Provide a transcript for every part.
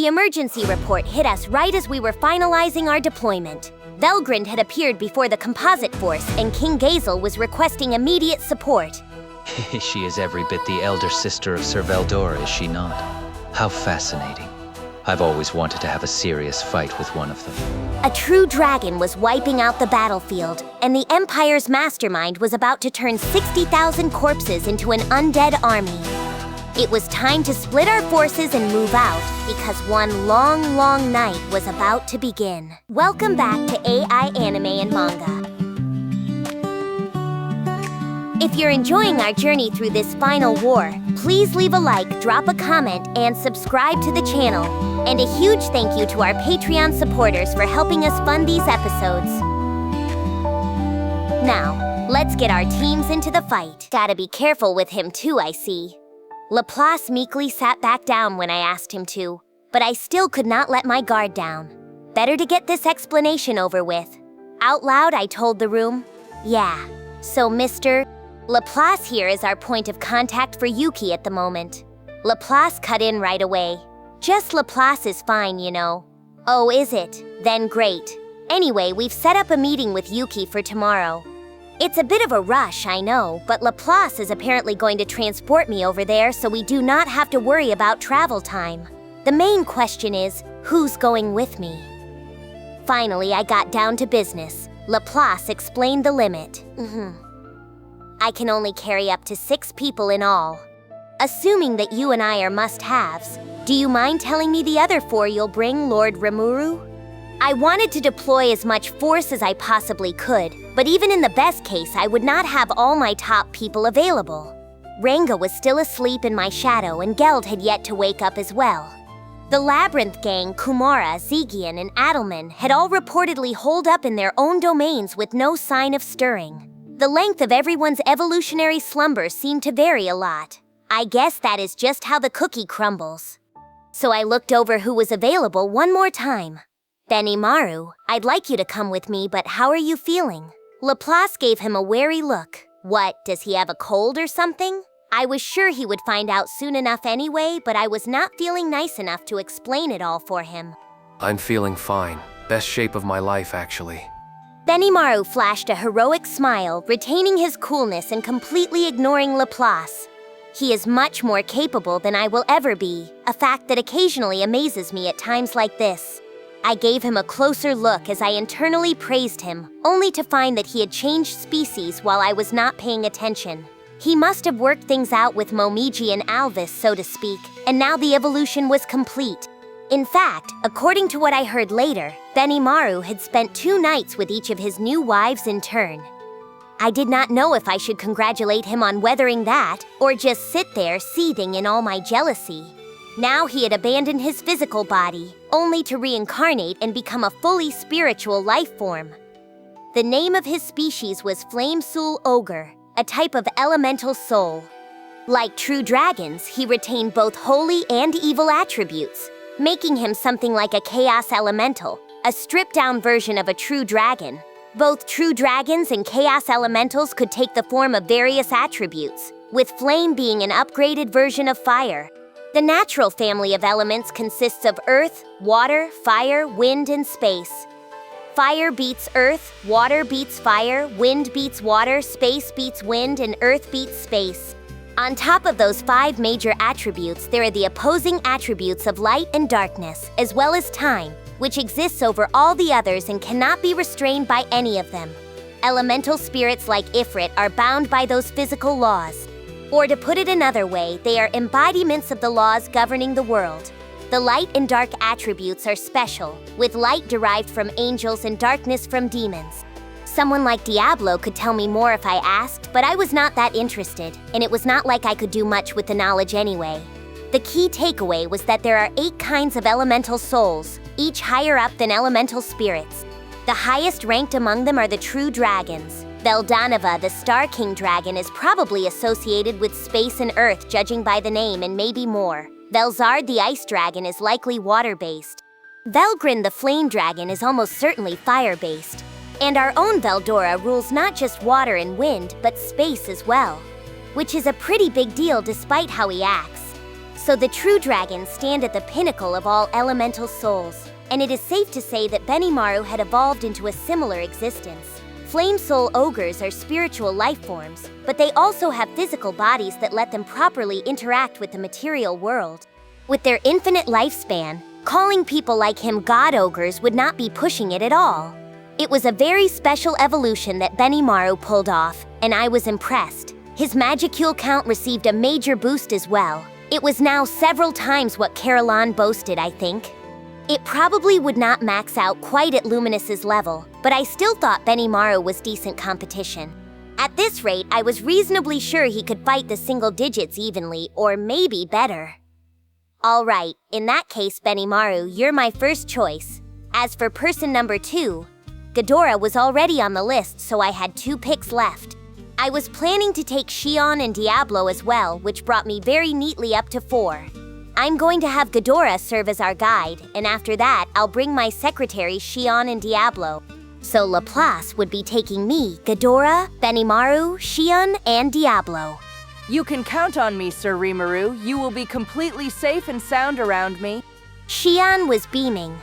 The emergency report hit us right as we were finalizing our deployment. Velgrynd had appeared before the composite force, and King Gazel was requesting immediate support. She is every bit the elder sister of Sir Veldora, is she not? How fascinating. I've always wanted to have a serious fight with one of them. A true dragon was wiping out the battlefield, and the Empire's mastermind was about to turn 60,000 corpses into an undead army. It was time to split our forces and move out, because one long, long night was about to begin. Welcome back to AI Anime and Manga. If you're enjoying our journey through this final war, please leave a like, drop a comment, and subscribe to the channel. And a huge thank you to our Patreon supporters for helping us fund these episodes. Now, let's get our teams into the fight. Gotta be careful with him too, I see. Laplace meekly sat back down when I asked him to, but I still could not let my guard down. Better to get this explanation over with. Out loud, I told the room, "Yeah, so Mr. Laplace here is our point of contact for Yuuki at the moment." Laplace cut in right away. "Just Laplace is fine, you know." "Oh, is it? Then great. Anyway, we've set up a meeting with Yuuki for tomorrow. It's a bit of a rush, I know, but Laplace is apparently going to transport me over there so we do not have to worry about travel time. The main question is, who's going with me?" Finally, I got down to business. Laplace explained the limit. "I can only carry up to 6 people in all. Assuming that you and I are must-haves, do you mind telling me the other 4 you'll bring, Lord Rimuru?" I wanted to deploy as much force as I possibly could, but even in the best case, I would not have all my top people available. Ranga was still asleep in my shadow, and Geld had yet to wake up as well. The Labyrinth gang, Kumara, Zegian, and Adelman had all reportedly holed up in their own domains with no sign of stirring. The length of everyone's evolutionary slumber seemed to vary a lot. I guess that is just how the cookie crumbles. So I looked over who was available one more time. "Benimaru, I'd like you to come with me, but how are you feeling?" Laplace gave him a wary look. "What, does he have a cold or something?" I was sure he would find out soon enough anyway, but I was not feeling nice enough to explain it all for him. "I'm feeling fine. Best shape of my life, actually." Benimaru flashed a heroic smile, retaining his coolness and completely ignoring Laplace. He is much more capable than I will ever be, a fact that occasionally amazes me at times like this. I gave him a closer look as I internally praised him, only to find that he had changed species while I was not paying attention. He must have worked things out with Momiji and Alvis, so to speak, and now the evolution was complete. In fact, according to what I heard later, Benimaru had spent 2 nights with each of his new wives in turn. I did not know if I should congratulate him on weathering that, or just sit there seething in all my jealousy. Now he had abandoned his physical body, only to reincarnate and become a fully spiritual life form. The name of his species was Flame Soul Ogre, a type of elemental soul. Like true dragons, he retained both holy and evil attributes, making him something like a chaos elemental, a stripped-down version of a true dragon. Both true dragons and chaos elementals could take the form of various attributes, with flame being an upgraded version of fire. The natural family of elements consists of earth, water, fire, wind, and space. Fire beats earth, water beats fire, wind beats water, space beats wind, and earth beats space. On top of those 5 major attributes, there are the opposing attributes of light and darkness, as well as time, which exists over all the others and cannot be restrained by any of them. Elemental spirits like Ifrit are bound by those physical laws. Or to put it another way, they are embodiments of the laws governing the world. The light and dark attributes are special, with light derived from angels and darkness from demons. Someone like Diablo could tell me more if I asked, but I was not that interested, and it was not like I could do much with the knowledge anyway. The key takeaway was that there are 8 kinds of elemental souls, each higher up than elemental spirits. The highest ranked among them are the true dragons. Veldanova, the Star King dragon, is probably associated with space and earth, judging by the name, and maybe more. Velzard, the ice dragon, is likely water-based. Velgrynd, the flame dragon, is almost certainly fire-based. And our own Veldora rules not just water and wind, but space as well, which is a pretty big deal despite how he acts. So the true dragons stand at the pinnacle of all elemental souls, and it is safe to say that Benimaru had evolved into a similar existence. Flame soul ogres are spiritual life forms, but they also have physical bodies that let them properly interact with the material world. With their infinite lifespan, calling people like him god ogres would not be pushing it at all. It was a very special evolution that Benimaru pulled off, and I was impressed. His magicule count received a major boost as well. It was now several times what Caroline boasted, I think. It probably would not max out quite at Luminous's level, but I still thought Benimaru was decent competition. At this rate, I was reasonably sure he could fight the single digits evenly, or maybe better. Alright, in that case, Benimaru, you're my first choice. As for person number 2, Ghidorah was already on the list, so I had 2 picks left. I was planning to take Xion and Diablo as well, which brought me very neatly up to 4. I'm going to have Ghidorah serve as our guide, and after that, I'll bring my secretary Xion and Diablo. So Laplace would be taking me, Ghidorah, Benimaru, Xion, and Diablo. You can count on me, Sir Rimuru. You will be completely safe and sound around me. Xion was beaming.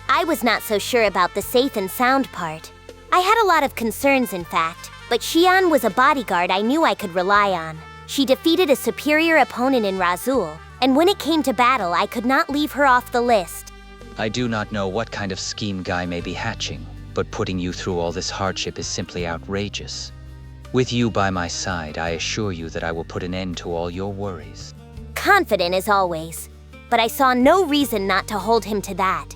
I was not so sure about the safe and sound part. I had a lot of concerns, in fact, but Xion was a bodyguard I knew I could rely on. She defeated a superior opponent in Razul, and when it came to battle, I could not leave her off the list. I do not know what kind of scheme Guy may be hatching, but putting you through all this hardship is simply outrageous. With you by my side, I assure you that I will put an end to all your worries. Confident as always, but I saw no reason not to hold him to that.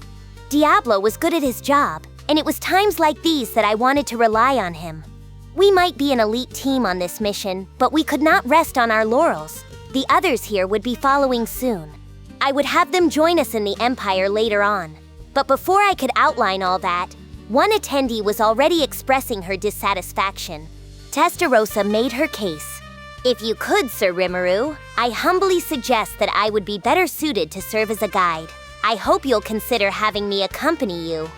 Diablo was good at his job, and it was times like these that I wanted to rely on him. We might be an elite team on this mission, but we could not rest on our laurels. The others here would be following soon. I would have them join us in the Empire later on. But before I could outline all that, one attendee was already expressing her dissatisfaction. Testarossa made her case. If you could, Sir Rimuru, I humbly suggest that I would be better suited to serve as a guide. I hope you'll consider having me accompany you.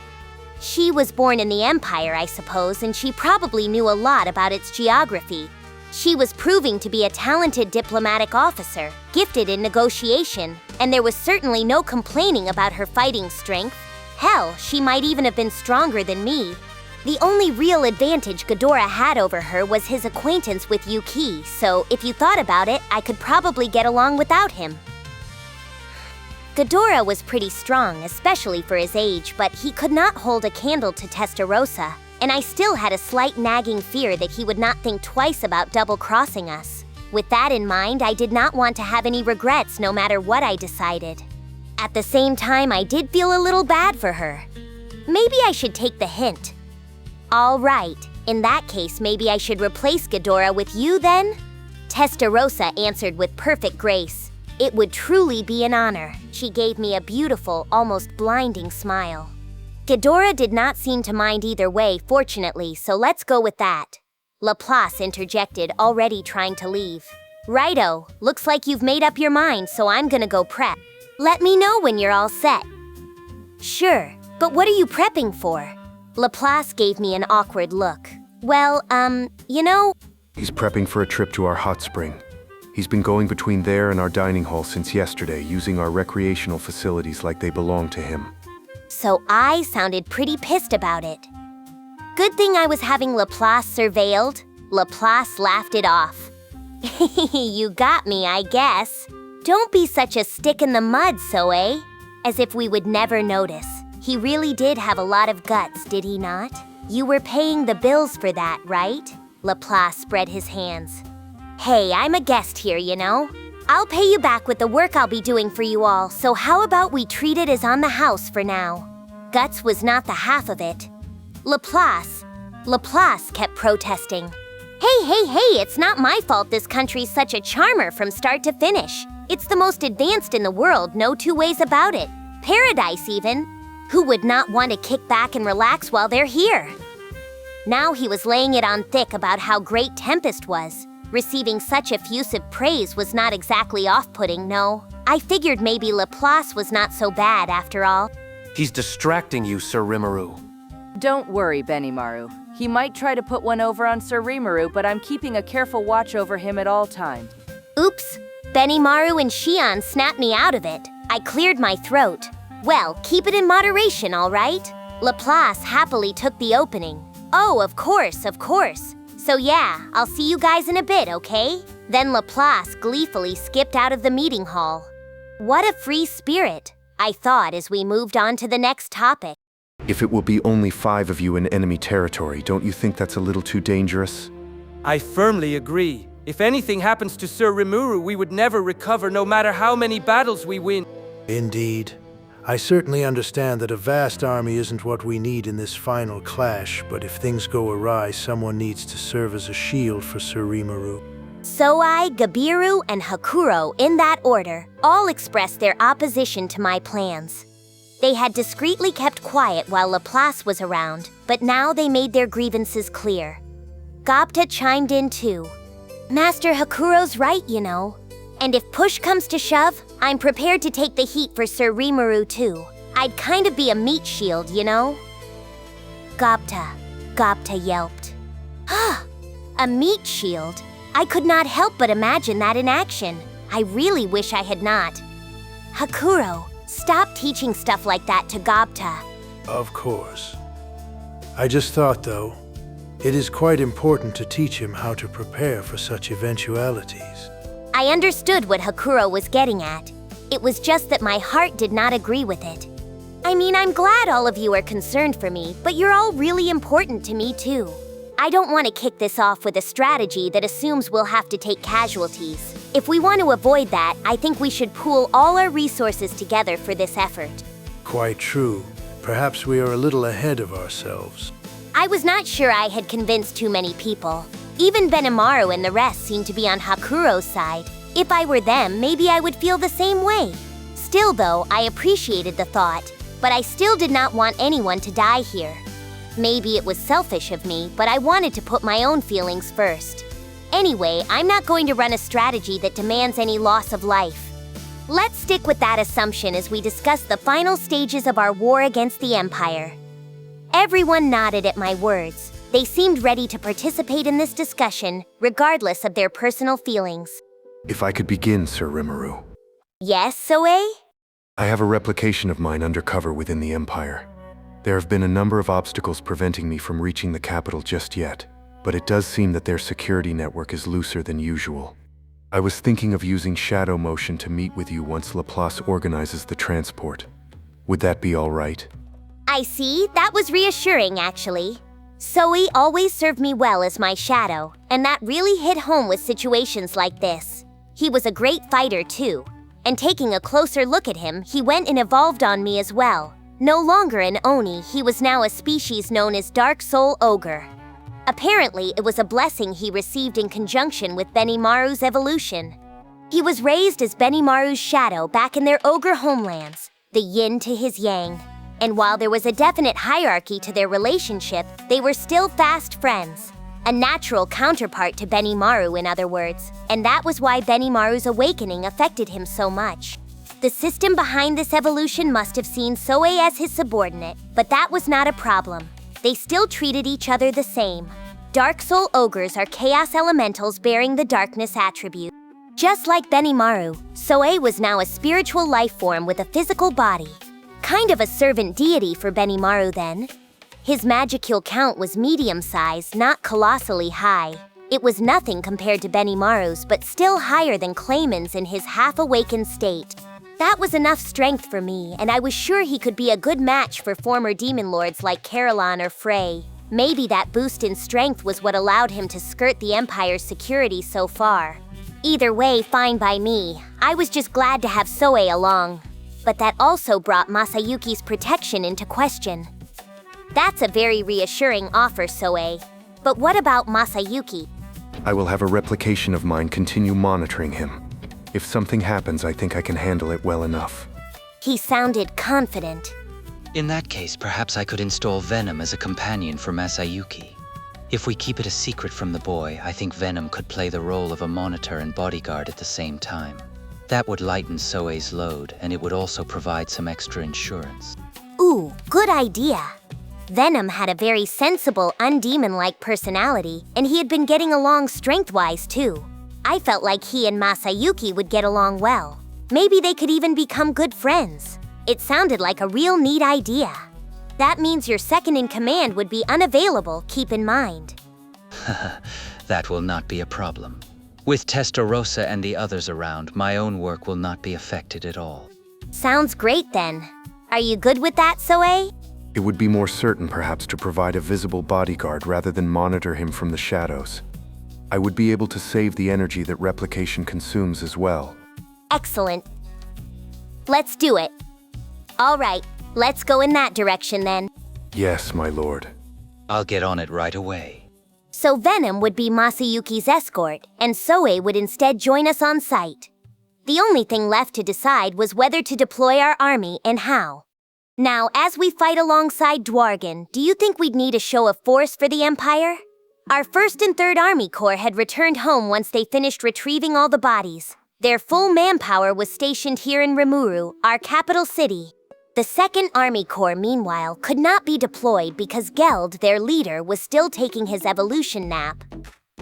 She was born in the Empire, I suppose, and she probably knew a lot about its geography. She was proving to be a talented diplomatic officer, gifted in negotiation, and there was certainly no complaining about her fighting strength. Hell, she might even have been stronger than me. The only real advantage Ghidorah had over her was his acquaintance with Yuuki, so if you thought about it, I could probably get along without him. Ghidorah was pretty strong, especially for his age, but he could not hold a candle to Testarossa, and I still had a slight nagging fear that he would not think twice about double-crossing us. With that in mind, I did not want to have any regrets no matter what I decided. At the same time, I did feel a little bad for her. Maybe I should take the hint. All right, in that case, maybe I should replace Ghidorah with you then? Testarossa answered with perfect grace. It would truly be an honor. She gave me a beautiful, almost blinding smile. Ghidorah did not seem to mind either way, fortunately, so let's go with that. Laplace interjected, already trying to leave. Righto, looks like you've made up your mind, so I'm gonna go prep. Let me know when you're all set. Sure, but what are you prepping for? Laplace gave me an awkward look. Well, you know... He's prepping for a trip to our hot spring. He's been going between there and our dining hall since yesterday, using our recreational facilities like they belong to him. So I sounded pretty pissed about it. Good thing I was having Laplace surveilled. Laplace laughed it off. You got me, I guess. Don't be such a stick in the mud, Soe. As if we would never notice. He really did have a lot of guts, did he not? You were paying the bills for that, right? Laplace spread his hands. Hey, I'm a guest here, you know. I'll pay you back with the work I'll be doing for you all, so how about we treat it as on the house for now? Guts was not the half of it. Laplace kept protesting. Hey, it's not my fault this country's such a charmer from start to finish. It's the most advanced in the world, no two ways about it. Paradise, even. Who would not want to kick back and relax while they're here? Now he was laying it on thick about how great Tempest was. Receiving such effusive praise was not exactly off-putting, no. I figured maybe Laplace was not so bad after all. He's distracting you, Sir Rimuru. Don't worry, Benimaru. He might try to put one over on Sir Rimuru, but I'm keeping a careful watch over him at all times. Oops, Benimaru and Shion snapped me out of it. I cleared my throat. Well, keep it in moderation, all right? Laplace happily took the opening. Oh, of course, of course. So yeah, I'll see you guys in a bit, okay? Then Laplace gleefully skipped out of the meeting hall. What a free spirit, I thought as we moved on to the next topic. If it will be only 5 of you in enemy territory, don't you think that's a little too dangerous? I firmly agree. If anything happens to Sir Rimuru, we would never recover no matter how many battles we win. Indeed. I certainly understand that a vast army isn't what we need in this final clash, but if things go awry, someone needs to serve as a shield for Sir Rimuru. Soai, Gabiru, and Hakuro, in that order, all expressed their opposition to my plans. They had discreetly kept quiet while Laplace was around, but now they made their grievances clear. Gobta chimed in too. Master Hakuro's right, you know. And if push comes to shove, I'm prepared to take the heat for Sir Rimuru too. I'd kind of be a meat shield, you know? Gobta yelped. A meat shield? I could not help but imagine that in action. I really wish I had not. Hakuro, stop teaching stuff like that to Gobta. Of course. I just thought, though, it is quite important to teach him how to prepare for such eventualities. I understood what Hakuro was getting at. It was just that my heart did not agree with it. I mean, I'm glad all of you are concerned for me, but you're all really important to me too. I don't want to kick this off with a strategy that assumes we'll have to take casualties. If we want to avoid that, I think we should pool all our resources together for this effort. Quite true. Perhaps we are a little ahead of ourselves. I was not sure I had convinced too many people. Even Benimaru and the rest seemed to be on Hakuro's side. If I were them, maybe I would feel the same way. Still though, I appreciated the thought, but I still did not want anyone to die here. Maybe it was selfish of me, but I wanted to put my own feelings first. Anyway, I'm not going to run a strategy that demands any loss of life. Let's stick with that assumption as we discuss the final stages of our war against the Empire. Everyone nodded at my words. They seemed ready to participate in this discussion, regardless of their personal feelings. If I could begin, Sir Rimuru. Yes, Soe? I have a replication of mine undercover within the Empire. There have been a number of obstacles preventing me from reaching the capital just yet, but it does seem that their security network is looser than usual. I was thinking of using shadow motion to meet with you once Laplace organizes the transport. Would that be all right? I see. That was reassuring, actually. Soe always served me well as my shadow, and that really hit home with situations like this. He was a great fighter, too. And taking a closer look at him, he went and evolved on me as well. No longer an Oni, he was now a species known as Dark Soul Ogre. Apparently, it was a blessing he received in conjunction with Benimaru's evolution. He was raised as Benimaru's shadow back in their ogre homelands, the yin to his yang. And while there was a definite hierarchy to their relationship, they were still fast friends. A natural counterpart to Benimaru, in other words. And that was why Benimaru's awakening affected him so much. The system behind this evolution must have seen Soe as his subordinate, but that was not a problem. They still treated each other the same. Dark Soul Ogres are chaos elementals bearing the darkness attribute. Just like Benimaru, Soe was now a spiritual life form with a physical body. Kind of a servant deity for Benimaru then. His magicule count was medium-sized, not colossally high. It was nothing compared to Benimaru's, but still higher than Clayman's in his half-awakened state. That was enough strength for me, and I was sure he could be a good match for former demon lords like Caroline or Frey. Maybe that boost in strength was what allowed him to skirt the Empire's security so far. Either way, fine by me. I was just glad to have Soe along. But that also brought Masayuki's protection into question. That's a very reassuring offer, Soe. But what about Masayuki? I will have a replication of mine continue monitoring him. If something happens, I think I can handle it well enough. He sounded confident. In that case, perhaps I could install Venom as a companion for Masayuki. If we keep it a secret from the boy, I think Venom could play the role of a monitor and bodyguard at the same time. That would lighten Soe's load, and it would also provide some extra insurance. Ooh, good idea. Venom had a very sensible, undemon-like personality, and he had been getting along strength-wise too. I felt like he and Masayuki would get along well. Maybe they could even become good friends. It sounded like a real neat idea. That means your second in command would be unavailable, keep in mind. That will not be a problem. With Testarossa and the others around, my own work will not be affected at all. Sounds great then. Are you good with that, Soe? It would be more certain perhaps to provide a visible bodyguard rather than monitor him from the shadows. I would be able to save the energy that replication consumes as well. Excellent. Let's do it. All right, let's go in that direction then. Yes, my lord. I'll get on it right away. So Venom would be Masayuki's escort, and Soe would instead join us on site. The only thing left to decide was whether to deploy our army and how. Now, as we fight alongside Dwargen, do you think we'd need a show of force for the Empire? Our 1st and 3rd Army Corps had returned home once they finished retrieving all the bodies. Their full manpower was stationed here in Rimuru, our capital city. The 2nd Army Corps, meanwhile, could not be deployed because Geld, their leader, was still taking his evolution nap.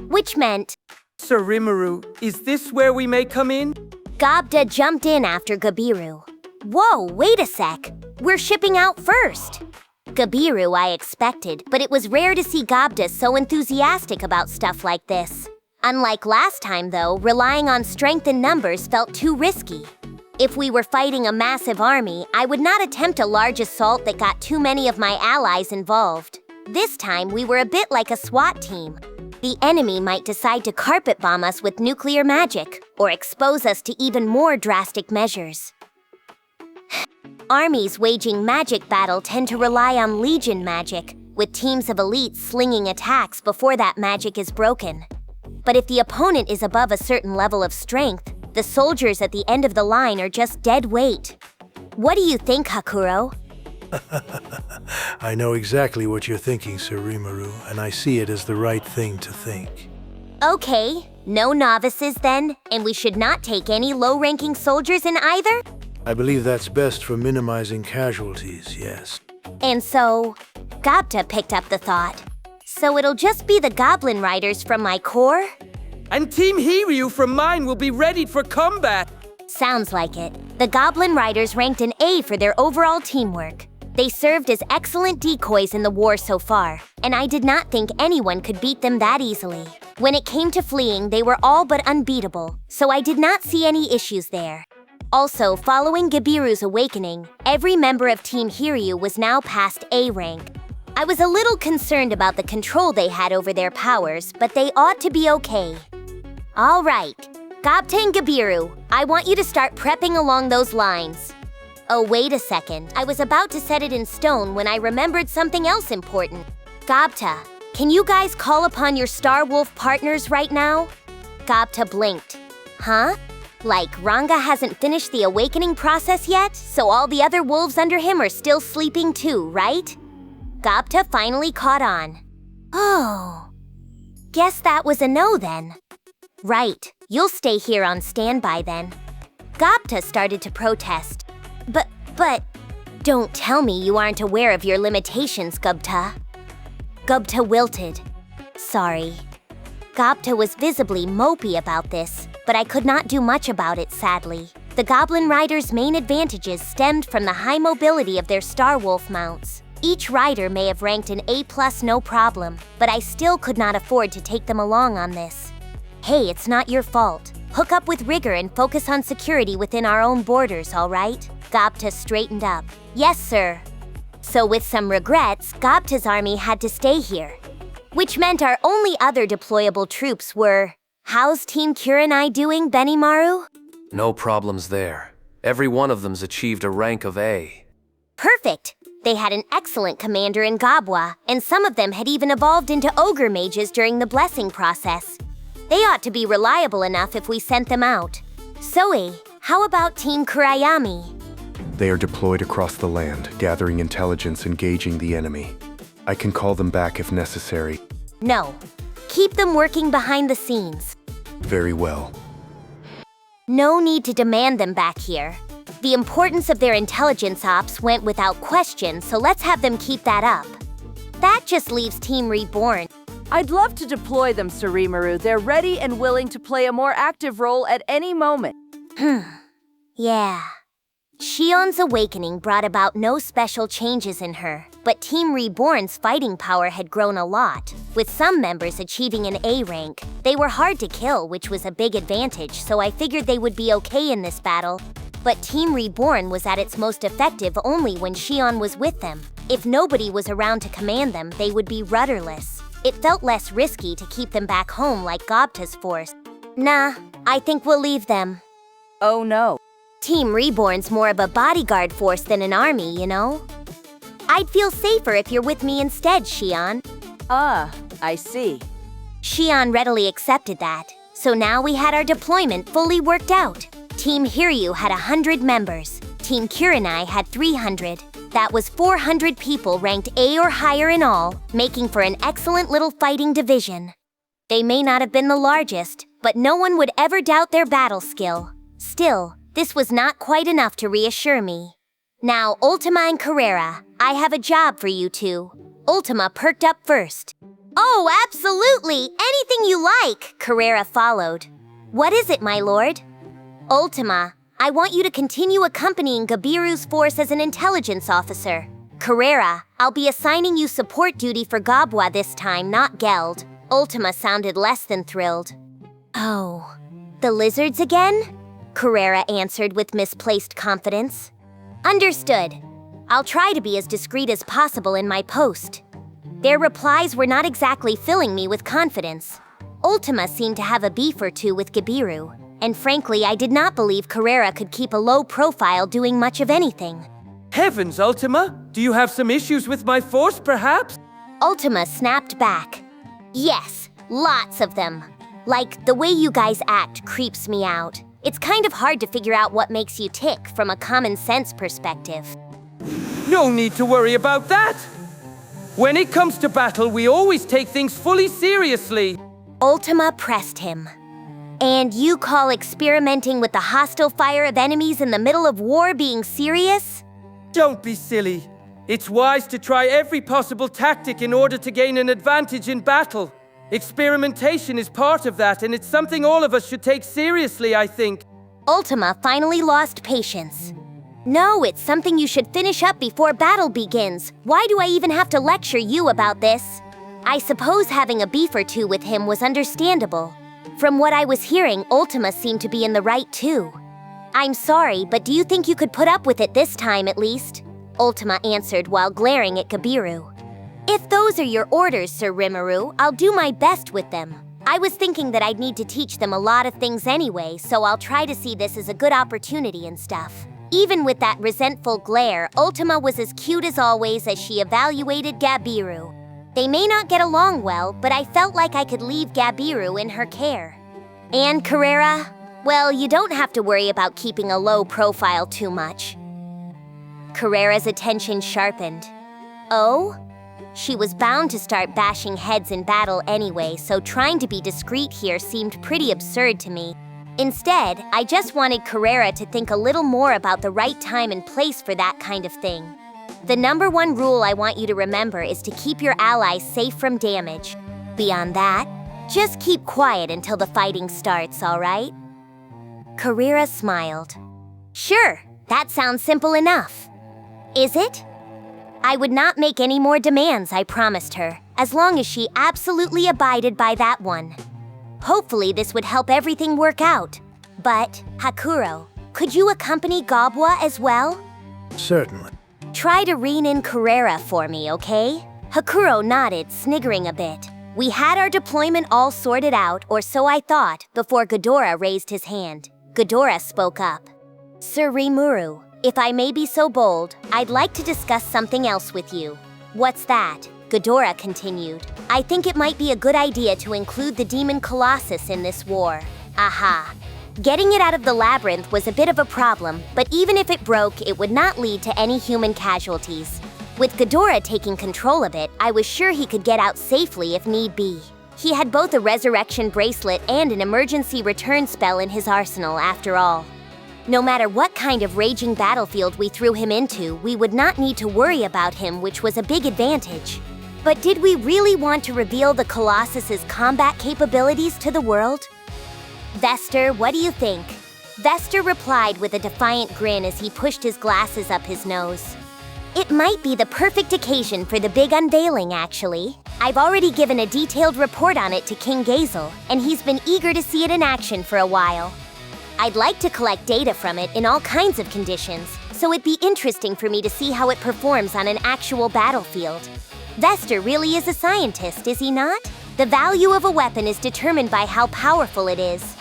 Which meant... Sir Rimuru, is this where we may come in? Gobta jumped in after Gabiru. Whoa, wait a sec. We're shipping out first. Gabiru I expected, but it was rare to see Gobta so enthusiastic about stuff like this. Unlike last time, though, relying on strength and numbers felt too risky. If we were fighting a massive army, I would not attempt a large assault that got too many of my allies involved. This time, we were a bit like a SWAT team. The enemy might decide to carpet bomb us with nuclear magic, or expose us to even more drastic measures. Armies waging magic battle tend to rely on legion magic, with teams of elites slinging attacks before that magic is broken. But if the opponent is above a certain level of strength, the soldiers at the end of the line are just dead weight. What do you think, Hakuro? I know exactly what you're thinking, Sir Rimuru, and I see it as the right thing to think. Okay, no novices then, and we should not take any low-ranking soldiers in either? I believe that's best for minimizing casualties, yes. And so, Gobta picked up the thought. So it'll just be the Goblin Riders from my corps? And Team Hiryu from mine will be ready for combat. Sounds like it. The Goblin Riders ranked an A for their overall teamwork. They served as excellent decoys in the war so far, and I did not think anyone could beat them that easily. When it came to fleeing, they were all but unbeatable, so I did not see any issues there. Also, following Gabiru's awakening, every member of Team Hiryu was now past A rank. I was a little concerned about the control they had over their powers, but they ought to be okay. All right, Gobta and Gabiru, I want you to start prepping along those lines. Oh, wait a second. I was about to set it in stone when I remembered something else important. Gobta, can you guys call upon your Star Wolf partners right now? Gobta blinked. Huh? Like, Ranga hasn't finished the awakening process yet, so all the other wolves under him are still sleeping too, right? Gobta finally caught on. Oh. Guess that was a no then. Right, you'll stay here on standby then. Gobta started to protest. But, don't tell me you aren't aware of your limitations, Gobta. Gobta wilted. Sorry. Gobta was visibly mopey about this, but I could not do much about it, sadly. The Goblin Riders' main advantages stemmed from the high mobility of their Star Wolf mounts. Each rider may have ranked an A+ no problem, but I still could not afford to take them along on this. Hey, it's not your fault. Hook up with rigor and focus on security within our own borders, all right? Gobta straightened up. Yes, sir. So with some regrets, Gobta's army had to stay here. Which meant our only other deployable troops were... How's Team Kurenai doing, Benimaru? No problems there. Every one of them's achieved a rank of A. Perfect. They had an excellent commander in Gabwa, and some of them had even evolved into ogre mages during the blessing process. They ought to be reliable enough if we sent them out. Soe, how about Team Kurayami? They are deployed across the land, gathering intelligence and gauging the enemy. I can call them back if necessary. No. Keep them working behind the scenes. Very well. No need to demand them back here. The importance of their intelligence ops went without question, so let's have them keep that up. That just leaves Team Reborn. I'd love to deploy them, Sir Rimuru. They're ready and willing to play a more active role at any moment. Yeah. Shion's awakening brought about no special changes in her, but Team Reborn's fighting power had grown a lot, with some members achieving an A rank. They were hard to kill, which was a big advantage, so I figured they would be okay in this battle. But Team Reborn was at its most effective only when Shion was with them. If nobody was around to command them, they would be rudderless. It felt less risky to keep them back home like Gobta's force. Nah, I think we'll leave them. Oh no. Team Reborn's more of a bodyguard force than an army, you know? I'd feel safer if you're with me instead, Shion. Ah, I see. Shion readily accepted that, so now we had our deployment fully worked out. Team Hiryu had 100 members. Team Kurenai had 300. That was 400 people ranked A or higher in all, making for an excellent little fighting division. They may not have been the largest, but no one would ever doubt their battle skill. Still, this was not quite enough to reassure me. Now, Ultima and Carrera, I have a job for you two. Ultima perked up first. Oh, absolutely! Anything you like, Carrera followed. What is it, my lord? Ultima, I want you to continue accompanying Gabiru's force as an intelligence officer. Carrera, I'll be assigning you support duty for Gobwa this time, not Geld. Ultima sounded less than thrilled. Oh, the lizards again? Carrera answered with misplaced confidence. Understood. I'll try to be as discreet as possible in my post. Their replies were not exactly filling me with confidence. Ultima seemed to have a beef or two with Gabiru, and frankly, I did not believe Carrera could keep a low profile doing much of anything. Heavens, Ultima! Do you have some issues with my force, perhaps? Ultima snapped back. Yes, lots of them. Like, the way you guys act creeps me out. It's kind of hard to figure out what makes you tick from a common sense perspective. No need to worry about that! When it comes to battle, we always take things fully seriously. Ultima pressed him. And you call experimenting with the hostile fire of enemies in the middle of war being serious? Don't be silly. It's wise to try every possible tactic in order to gain an advantage in battle. Experimentation is part of that, and it's something all of us should take seriously, I think. Ultima finally lost patience. No, it's something you should finish up before battle begins. Why do I even have to lecture you about this? I suppose having a beef or two with him was understandable. From what I was hearing, Ultima seemed to be in the right too. I'm sorry, but do you think you could put up with it this time at least? Ultima answered while glaring at Gabiru. If those are your orders, Sir Rimuru, I'll do my best with them. I was thinking that I'd need to teach them a lot of things anyway, so I'll try to see this as a good opportunity and stuff. Even with that resentful glare, Ultima was as cute as always as she evaluated Gabiru. They may not get along well, but I felt like I could leave Gabiru in her care. And Carrera? Well, you don't have to worry about keeping a low profile too much. Carrera's attention sharpened. Oh? She was bound to start bashing heads in battle anyway, so trying to be discreet here seemed pretty absurd to me. Instead, I just wanted Carrera to think a little more about the right time and place for that kind of thing. The #1 rule I want you to remember is to keep your allies safe from damage. Beyond that, just keep quiet until the fighting starts, alright? Carrera smiled. Sure, that sounds simple enough. Is it? I would not make any more demands, I promised her, as long as she absolutely abided by that one. Hopefully this would help everything work out. But, Hakuro, could you accompany Gobwa as well? Certainly. Try to rein in Carrera for me, okay? Hakuro nodded, sniggering a bit. We had our deployment all sorted out, or so I thought, before Ghidorah raised his hand. Ghidorah spoke up. Sir Rimuru, if I may be so bold, I'd like to discuss something else with you. What's that? Ghidorah continued. I think it might be a good idea to include the Demon Colossus in this war. Aha. Getting it out of the labyrinth was a bit of a problem, but even if it broke, it would not lead to any human casualties. With Ghidorah taking control of it, I was sure he could get out safely if need be. He had both a resurrection bracelet and an emergency return spell in his arsenal, after all. No matter what kind of raging battlefield we threw him into, we would not need to worry about him, which was a big advantage. But did we really want to reveal the Colossus's combat capabilities to the world? Vester, what do you think? Vester replied with a defiant grin as he pushed his glasses up his nose. It might be the perfect occasion for the big unveiling, actually. I've already given a detailed report on it to King Gazel, and he's been eager to see it in action for a while. I'd like to collect data from it in all kinds of conditions, so it'd be interesting for me to see how it performs on an actual battlefield. Vester really is a scientist, is he not? The value of a weapon is determined by how powerful it is.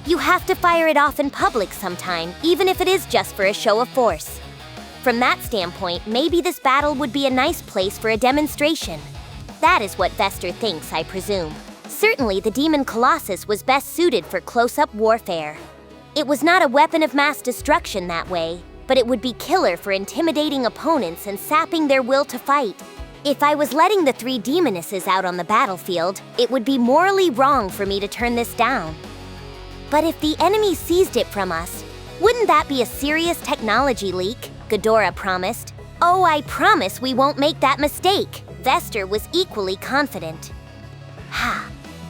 You have to fire it off in public sometime, even if it is just for a show of force. From that standpoint, maybe this battle would be a nice place for a demonstration. That is what Vester thinks, I presume. Certainly, the Demon Colossus was best suited for close-up warfare. It was not a weapon of mass destruction that way, but it would be killer for intimidating opponents and sapping their will to fight. If I was letting the 3 demonesses out on the battlefield, it would be morally wrong for me to turn this down. But if the enemy seized it from us, wouldn't that be a serious technology leak? Ghidorah promised. Oh, I promise we won't make that mistake. Vester was equally confident.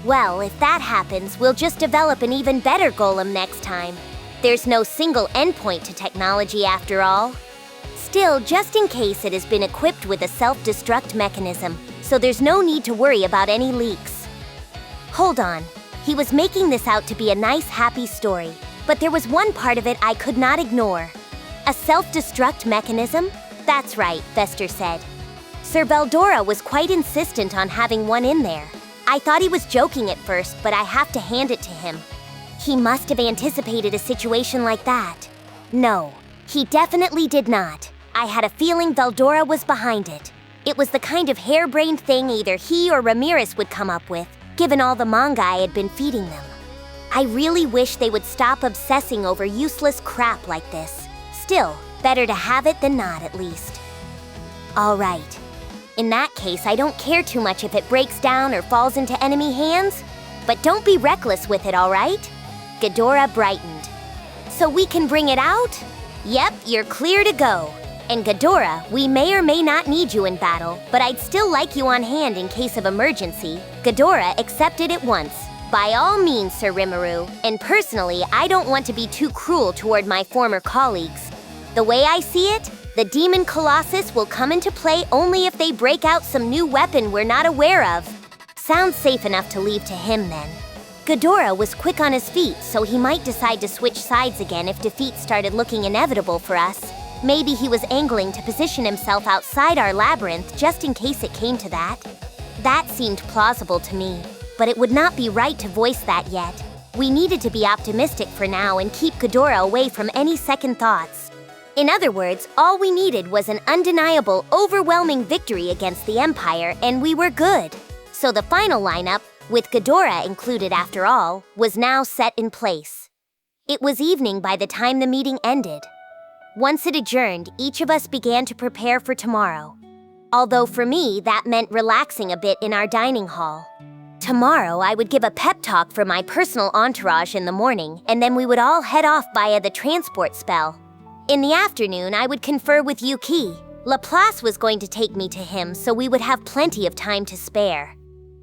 Well, if that happens, we'll just develop an even better golem next time. There's no single endpoint to technology after all. Still, just in case, it has been equipped with a self-destruct mechanism, so there's no need to worry about any leaks. Hold on. He was making this out to be a nice, happy story, but there was one part of it I could not ignore. A self-destruct mechanism? That's right, Vester said. Sir Veldora was quite insistent on having one in there. I thought he was joking at first, but I have to hand it to him. He must have anticipated a situation like that. No, he definitely did not. I had a feeling Veldora was behind it. It was the kind of harebrained thing either he or Ramirez would come up with, given all the manga I had been feeding them. I really wish they would stop obsessing over useless crap like this. Still, better to have it than not, at least. All right. In that case, I don't care too much if it breaks down or falls into enemy hands, but don't be reckless with it, all right? Ghidorah brightened. So we can bring it out? Yep, you're clear to go. And Ghidorah, we may or may not need you in battle, but I'd still like you on hand in case of emergency. Ghidorah accepted at once. By all means, Sir Rimuru, and personally, I don't want to be too cruel toward my former colleagues. The way I see it, the Demon Colossus will come into play only if they break out some new weapon we're not aware of. Sounds safe enough to leave to him then. Ghidorah was quick on his feet, so he might decide to switch sides again if defeat started looking inevitable for us. Maybe he was angling to position himself outside our labyrinth just in case it came to that. That seemed plausible to me, but it would not be right to voice that yet. We needed to be optimistic for now and keep Ghidorah away from any second thoughts. In other words, all we needed was an undeniable, overwhelming victory against the Empire, and we were good. So the final lineup, with Ghidorah included after all, was now set in place. It was evening by the time the meeting ended. Once it adjourned, each of us began to prepare for tomorrow. Although for me, that meant relaxing a bit in our dining hall. Tomorrow, I would give a pep talk for my personal entourage in the morning, and then we would all head off via the transport spell. In the afternoon, I would confer with Yuuki. Laplace was going to take me to him, so we would have plenty of time to spare.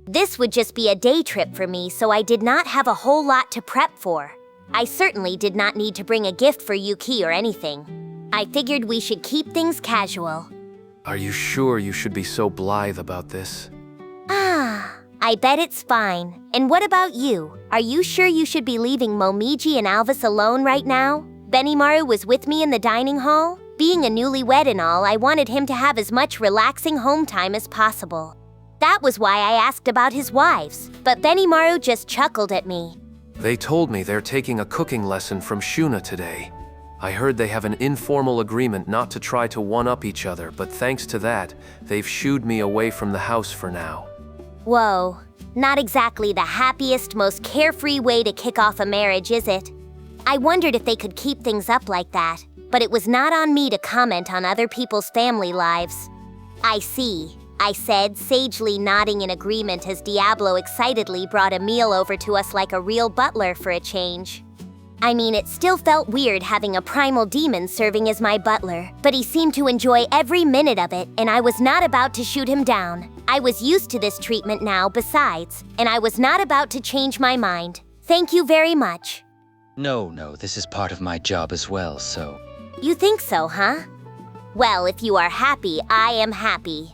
This would just be a day trip for me, so I did not have a whole lot to prep for. I certainly did not need to bring a gift for Yuuki or anything. I figured we should keep things casual. Are you sure you should be so blithe about this? I bet it's fine. And what about you? Are you sure you should be leaving Momiji and Alvis alone right now? Benimaru was with me in the dining hall. Being a newlywed and all, I wanted him to have as much relaxing home time as possible. That was why I asked about his wives, but Benimaru just chuckled at me. They told me they're taking a cooking lesson from Shuna today. I heard they have an informal agreement not to try to one-up each other, but thanks to that, they've shooed me away from the house for now. Whoa, not exactly the happiest, most carefree way to kick off a marriage, is it? I wondered if they could keep things up like that, but it was not on me to comment on other people's family lives. I see, I said, sagely nodding in agreement as Diablo excitedly brought a meal over to us like a real butler for a change. I mean, it still felt weird having a primal demon serving as my butler, but he seemed to enjoy every minute of it, and I was not about to shoot him down. I was used to this treatment now besides, and I was not about to change my mind. Thank you very much. No, this is part of my job as well, so... You think so, huh? Well, if you are happy, I am happy.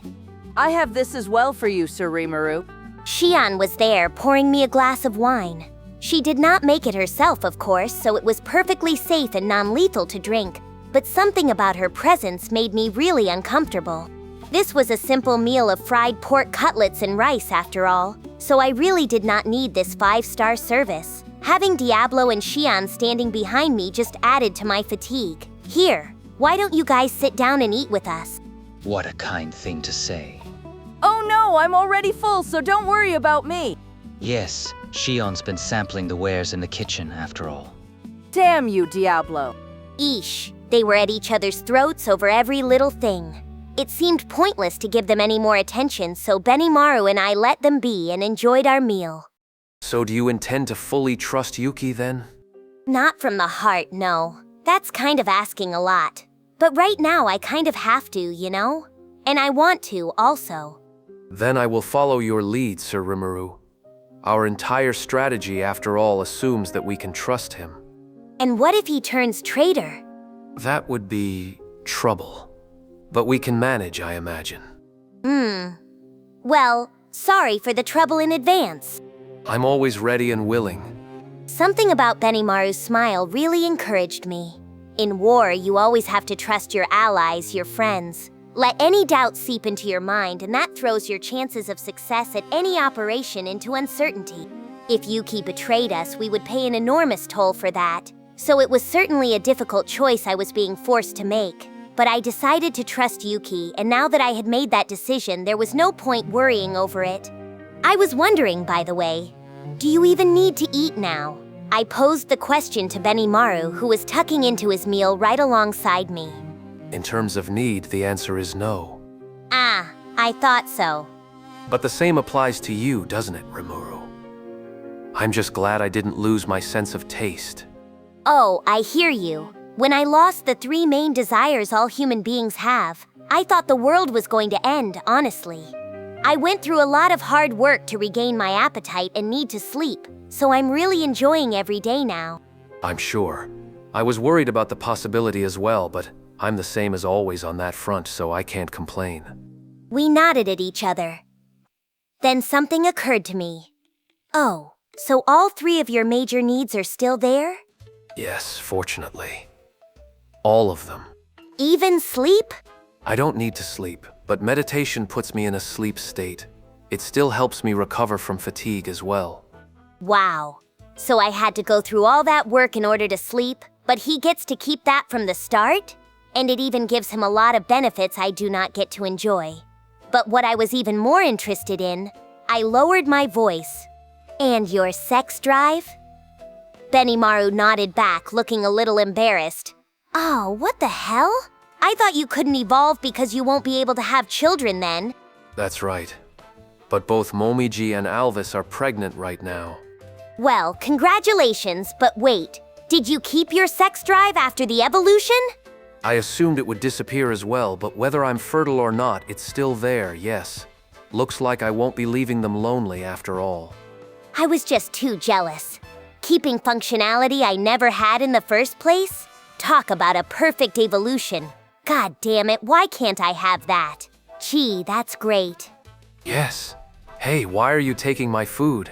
I have this as well for you, Sir Rimuru. Shion was there, pouring me a glass of wine. She did not make it herself, of course, so it was perfectly safe and non-lethal to drink, but something about her presence made me really uncomfortable. This was a simple meal of fried pork cutlets and rice after all, so I really did not need this 5-star service. Having Diablo and Shion standing behind me just added to my fatigue. Here, why don't you guys sit down and eat with us? What a kind thing to say. Oh no, I'm already full, so don't worry about me. Yes, Shion's been sampling the wares in the kitchen, after all. Damn you, Diablo. Eesh, they were at each other's throats over every little thing. It seemed pointless to give them any more attention, so Benimaru and I let them be and enjoyed our meal. So do you intend to fully trust Yuuki then? Not from the heart, no. That's kind of asking a lot. But right now I kind of have to, you know? And I want to, also. Then I will follow your lead, Sir Rimuru. Our entire strategy, after all, assumes that we can trust him. And what if he turns traitor? That would be trouble. But we can manage, I imagine. Well, sorry for the trouble in advance. I'm always ready and willing. Something about Benimaru's smile really encouraged me. In war, you always have to trust your allies, your friends. Let any doubt seep into your mind, and that throws your chances of success at any operation into uncertainty. If Yuuki betrayed us, we would pay an enormous toll for that. So it was certainly a difficult choice I was being forced to make. But I decided to trust Yuuki, and now that I had made that decision, there was no point worrying over it. I was wondering, by the way, do you even need to eat now? I posed the question to Benimaru, who was tucking into his meal right alongside me. In terms of need, the answer is no. Ah, I thought so. But the same applies to you, doesn't it, Rimuru? I'm just glad I didn't lose my sense of taste. Oh, I hear you. When I lost the 3 main desires all human beings have, I thought the world was going to end, honestly. I went through a lot of hard work to regain my appetite and need to sleep, so I'm really enjoying every day now. I'm sure. I was worried about the possibility as well, but I'm the same as always on that front, so I can't complain. We nodded at each other. Then something occurred to me. Oh, so all 3 of your major needs are still there? Yes, fortunately. All of them. Even sleep? I don't need to sleep, but meditation puts me in a sleep state. It still helps me recover from fatigue as well. Wow. So I had to go through all that work in order to sleep, but he gets to keep that from the start? And it even gives him a lot of benefits I do not get to enjoy. But what I was even more interested in, I lowered my voice. And your sex drive? Benimaru nodded back, looking a little embarrassed. Oh, what the hell? I thought you couldn't evolve because you won't be able to have children then. That's right. But both Momiji and Alvis are pregnant right now. Well, congratulations, but wait. Did you keep your sex drive after the evolution? I assumed it would disappear as well, but whether I'm fertile or not, it's still there, yes. Looks like I won't be leaving them lonely after all. I was just too jealous. Keeping functionality I never had in the first place? Talk about a perfect evolution. God damn it, why can't I have that? Gee, that's great. Yes. Hey, why are you taking my food?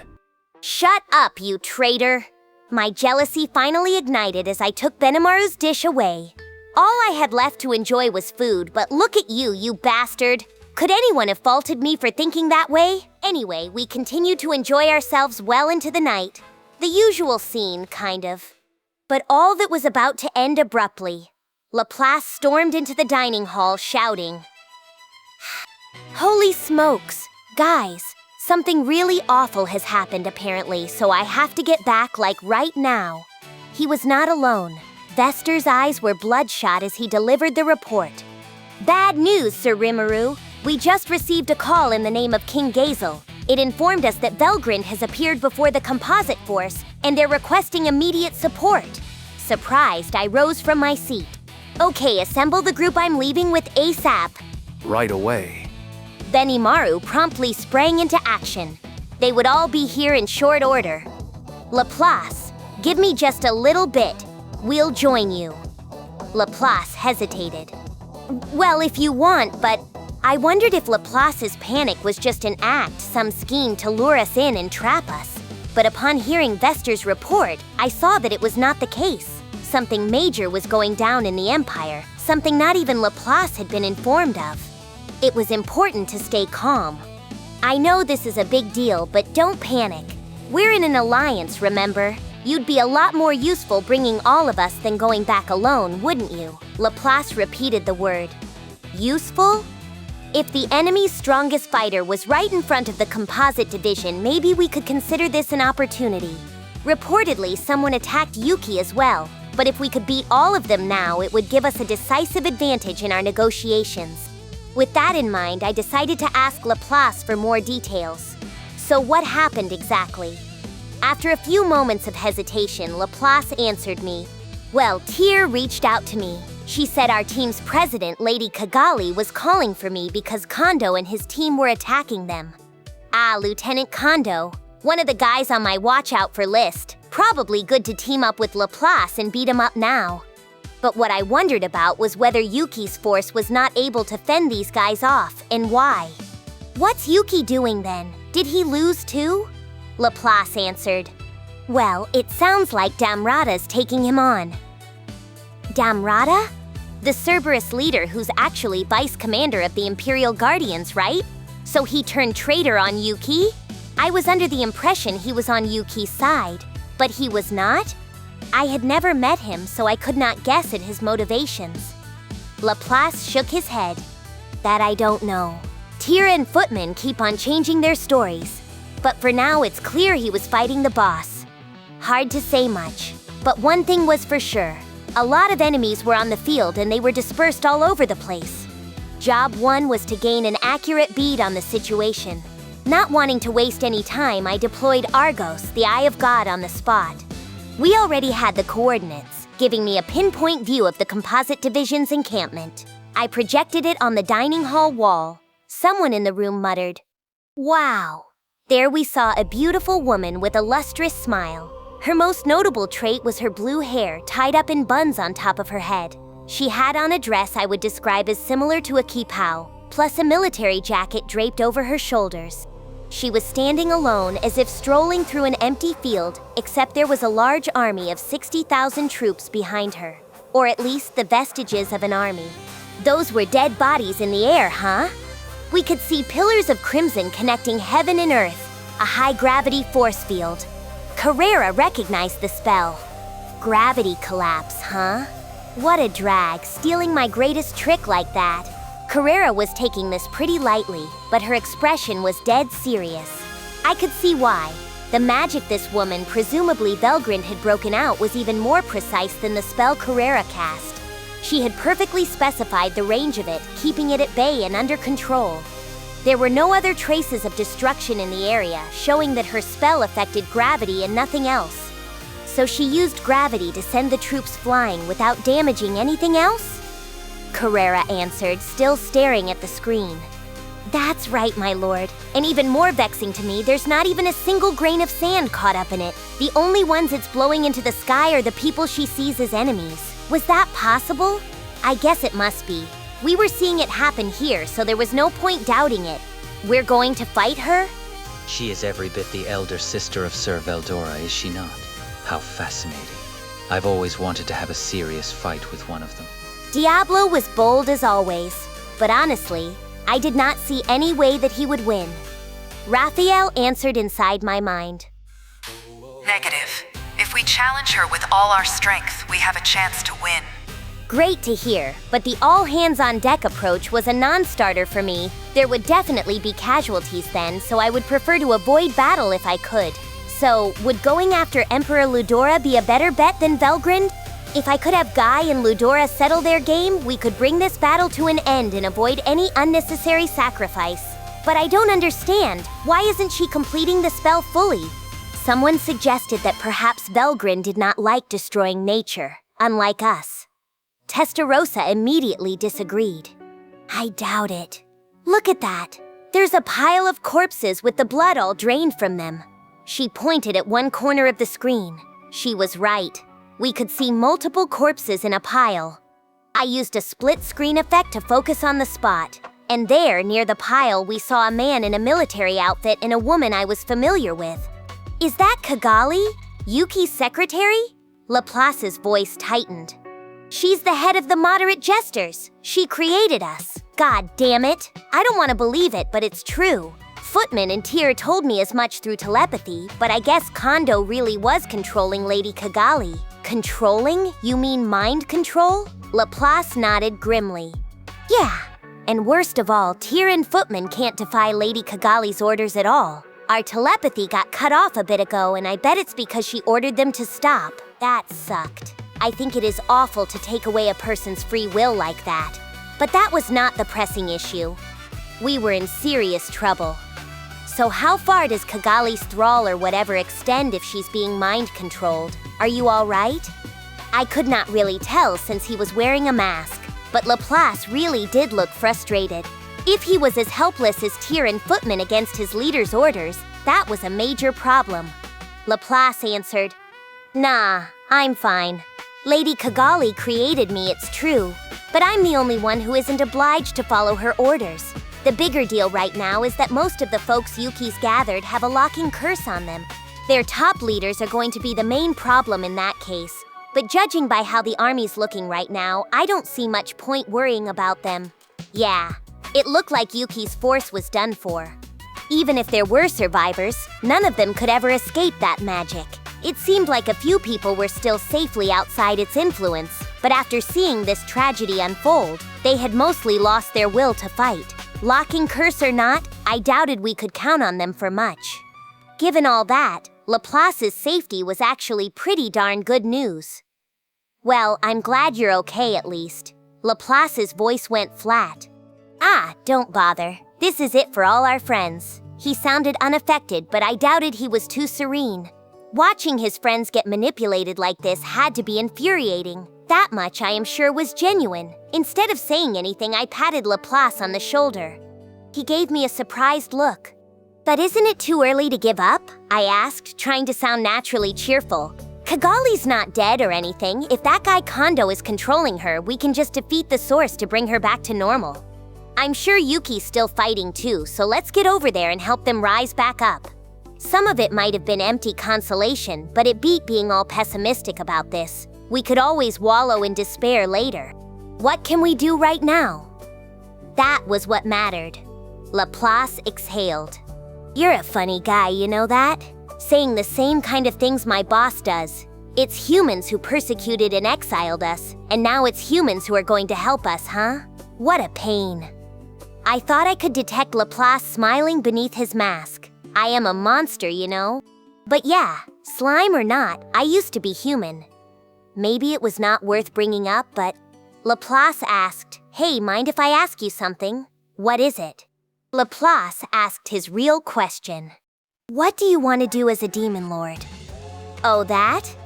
Shut up, you traitor. My jealousy finally ignited as I took Benimaru's dish away. All I had left to enjoy was food, but look at you, you bastard. Could anyone have faulted me for thinking that way? Anyway, we continued to enjoy ourselves well into the night. The usual scene, kind of. But all that was about to end abruptly. Laplace stormed into the dining hall, shouting, Holy smokes! Guys, something really awful has happened apparently, so I have to get back like right now. He was not alone. Vester's eyes were bloodshot as he delivered the report. Bad news, Sir Rimuru. We just received a call in the name of King Gazel. It informed us that Velgrynd has appeared before the composite force, and they're requesting immediate support. Surprised, I rose from my seat. Okay, assemble the group I'm leaving with ASAP. Right away. Benimaru promptly sprang into action. They would all be here in short order. Laplace, give me just a little bit. We'll join you. Laplace hesitated. Well, if you want, but I wondered if Laplace's panic was just an act, some scheme to lure us in and trap us. But upon hearing Vester's report, I saw that it was not the case. Something major was going down in the Empire, something not even Laplace had been informed of. It was important to stay calm. I know this is a big deal, but don't panic. We're in an alliance, remember? You'd be a lot more useful bringing all of us than going back alone, wouldn't you? Laplace repeated the word. Useful? If the enemy's strongest fighter was right in front of the composite division, maybe we could consider this an opportunity. Reportedly, someone attacked Yuuki as well, but if we could beat all of them now, it would give us a decisive advantage in our negotiations. With that in mind, I decided to ask Laplace for more details. So what happened exactly? After a few moments of hesitation, Laplace answered me. Well, Tyr reached out to me. She said our team's president, Lady Kigali, was calling for me because Kondo and his team were attacking them. Ah, Lieutenant Kondo, one of the guys on my watch out for list. Probably good to team up with Laplace and beat him up now. But what I wondered about was whether Yuuki's force was not able to fend these guys off, and why. What's Yuuki doing then? Did he lose too? Laplace answered. Well, it sounds like Damrata's taking him on. Damrata? The Cerberus leader who's actually vice commander of the Imperial Guardians, right? So he turned traitor on Yuuki? I was under the impression he was on Yuuki's side, but he was not? I had never met him, so I could not guess at his motivations. Laplace shook his head. That I don't know. Tyr and Footman keep on changing their stories, but for now it's clear he was fighting the boss. Hard to say much, but one thing was for sure. A lot of enemies were on the field and they were dispersed all over the place. Job 1 was to gain an accurate bead on the situation. Not wanting to waste any time, I deployed Argos, the Eye of God, on the spot. We already had the coordinates, giving me a pinpoint view of the composite division's encampment. I projected it on the dining hall wall. Someone in the room muttered, "Wow." There we saw a beautiful woman with a lustrous smile. Her most notable trait was her blue hair tied up in buns on top of her head. She had on a dress I would describe as similar to a kipao, plus a military jacket draped over her shoulders. She was standing alone as if strolling through an empty field, except there was a large army of 60,000 troops behind her. Or at least the vestiges of an army. Those were dead bodies in the air, huh? We could see pillars of crimson connecting heaven and earth, a high-gravity force field. Carrera recognized the spell. Gravity collapse, huh? What a drag, stealing my greatest trick like that. Carrera was taking this pretty lightly, but her expression was dead serious. I could see why. The magic this woman, presumably Velgrynd, had broken out was even more precise than the spell Carrera cast. She had perfectly specified the range of it, keeping it at bay and under control. There were no other traces of destruction in the area, showing that her spell affected gravity and nothing else. So she used gravity to send the troops flying without damaging anything else? Carrera answered, still staring at the screen. That's right, my lord. And even more vexing to me, there's not even a single grain of sand caught up in it. The only ones it's blowing into the sky are the people she sees as enemies. Was that possible? I guess it must be. We were seeing it happen here, so there was no point doubting it. We're going to fight her? She is every bit the elder sister of Sir Veldora, is she not? How fascinating. I've always wanted to have a serious fight with one of them. Diablo was bold as always, but honestly, I did not see any way that he would win. Raphael answered inside my mind. Negative. If we challenge her with all our strength, we have a chance to win. Great to hear, but the all-hands-on-deck approach was a non-starter for me. There would definitely be casualties then, so I would prefer to avoid battle if I could. So, would going after Emperor Ludora be a better bet than Velgrynd? If I could have Guy and Ludora settle their game, we could bring this battle to an end and avoid any unnecessary sacrifice. But I don't understand. Why isn't she completing the spell fully? Someone suggested that perhaps Velgrynd did not like destroying nature, unlike us. Testarossa immediately disagreed. I doubt it. Look at that. There's a pile of corpses with the blood all drained from them. She pointed at one corner of the screen. She was right. We could see multiple corpses in a pile. I used a split screen effect to focus on the spot. And there, near the pile, we saw a man in a military outfit and a woman I was familiar with. Is that Kigali? Yuuki's secretary? Laplace's voice tightened. She's the head of the Moderate Jesters. She created us. God damn it. I don't want to believe it, but it's true. Footman and Tyr told me as much through telepathy, but I guess Kondo really was controlling Lady Kigali. Controlling? You mean mind control? Laplace nodded grimly. Yeah. And worst of all, Tyr and Footman can't defy Lady Kigali's orders at all. Our telepathy got cut off a bit ago, and I bet it's because she ordered them to stop. That sucked. I think it is awful to take away a person's free will like that. But that was not the pressing issue. We were in serious trouble. So how far does Kigali's thrall or whatever extend if she's being mind-controlled? Are you all right? I could not really tell since he was wearing a mask. But Laplace really did look frustrated. If he was as helpless as Tyr and Footman against his leader's orders, that was a major problem. Laplace answered, Nah, I'm fine. Lady Kigali created me, it's true, but I'm the only one who isn't obliged to follow her orders. The bigger deal right now is that most of the folks Yuuki's gathered have a locking curse on them. Their top leaders are going to be the main problem in that case. But judging by how the army's looking right now, I don't see much point worrying about them. Yeah, it looked like Yuuki's force was done for. Even if there were survivors, none of them could ever escape that magic. It seemed like a few people were still safely outside its influence, but after seeing this tragedy unfold, they had mostly lost their will to fight. Locking curse or not, I doubted we could count on them for much. Given all that, Laplace's safety was actually pretty darn good news. Well, I'm glad you're okay at least. Laplace's voice went flat. Ah, don't bother. This is it for all our friends. He sounded unaffected, but I doubted he was too serene. Watching his friends get manipulated like this had to be infuriating. That much I am sure was genuine. Instead of saying anything, I patted Laplace on the shoulder. He gave me a surprised look. But isn't it too early to give up? I asked, trying to sound naturally cheerful. Kigali's not dead or anything. If that guy Kondo is controlling her, we can just defeat the source to bring her back to normal. I'm sure Yuuki's still fighting too, so let's get over there and help them rise back up. Some of it might have been empty consolation, but it beat being all pessimistic about this. We could always wallow in despair later. What can we do right now? That was what mattered. Laplace exhaled. You're a funny guy, you know that? Saying the same kind of things my boss does. It's humans who persecuted and exiled us, and now it's humans who are going to help us, huh? What a pain. I thought I could detect Laplace smiling beneath his mask. I am a monster, you know? But yeah, slime or not, I used to be human. Maybe it was not worth bringing up, but Laplace asked, Hey, mind if I ask you something? What is it? Laplace asked his real question. What do you want to do as a demon lord? Oh, that?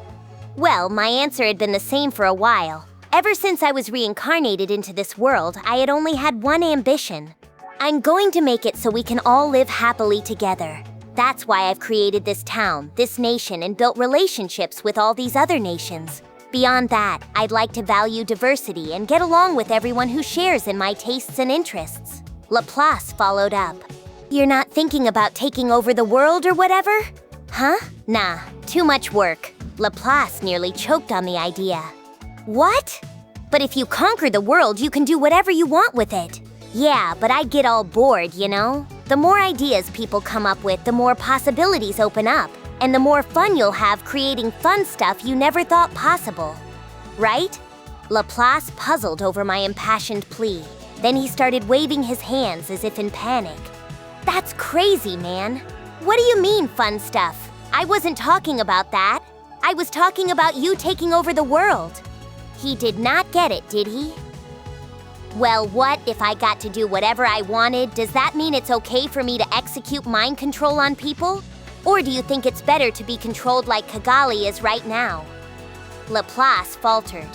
Well, my answer had been the same for a while. Ever since I was reincarnated into this world, I had only had one ambition. I'm going to make it so we can all live happily together. That's why I've created this town, this nation, and built relationships with all these other nations. Beyond that, I'd like to value diversity and get along with everyone who shares in my tastes and interests. Laplace followed up. You're not thinking about taking over the world or whatever? Huh? Nah, too much work. Laplace nearly choked on the idea. What? But if you conquer the world, you can do whatever you want with it. Yeah, but I get all bored, you know? The more ideas people come up with, the more possibilities open up, and the more fun you'll have creating fun stuff you never thought possible. Right? Laplace puzzled over my impassioned plea. Then he started waving his hands as if in panic. That's crazy, man. What do you mean, fun stuff? I wasn't talking about that. I was talking about you taking over the world. He did not get it, did he? Well, what if I got to do whatever I wanted? Does that mean it's okay for me to execute mind control on people? Or do you think it's better to be controlled like Kigali is right now? Laplace faltered.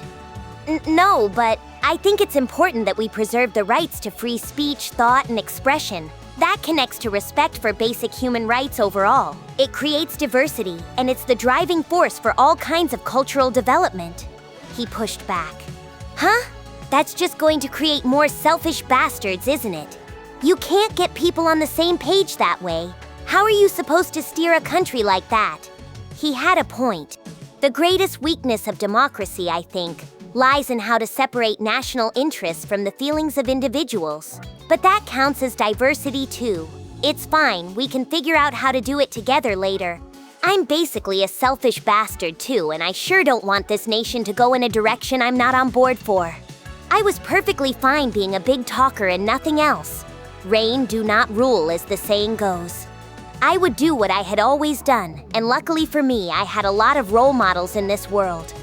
No, but I think it's important that we preserve the rights to free speech, thought, and expression. That connects to respect for basic human rights overall. It creates diversity, and it's the driving force for all kinds of cultural development. He pushed back. Huh? That's just going to create more selfish bastards, isn't it? You can't get people on the same page that way. How are you supposed to steer a country like that? He had a point. The greatest weakness of democracy, I think, lies in how to separate national interests from the feelings of individuals. But that counts as diversity too. It's fine, we can figure out how to do it together later. I'm basically a selfish bastard too, and I sure don't want this nation to go in a direction I'm not on board for. I was perfectly fine being a big talker and nothing else. Reign do not rule, as the saying goes. I would do what I had always done, and luckily for me, I had a lot of role models in this world.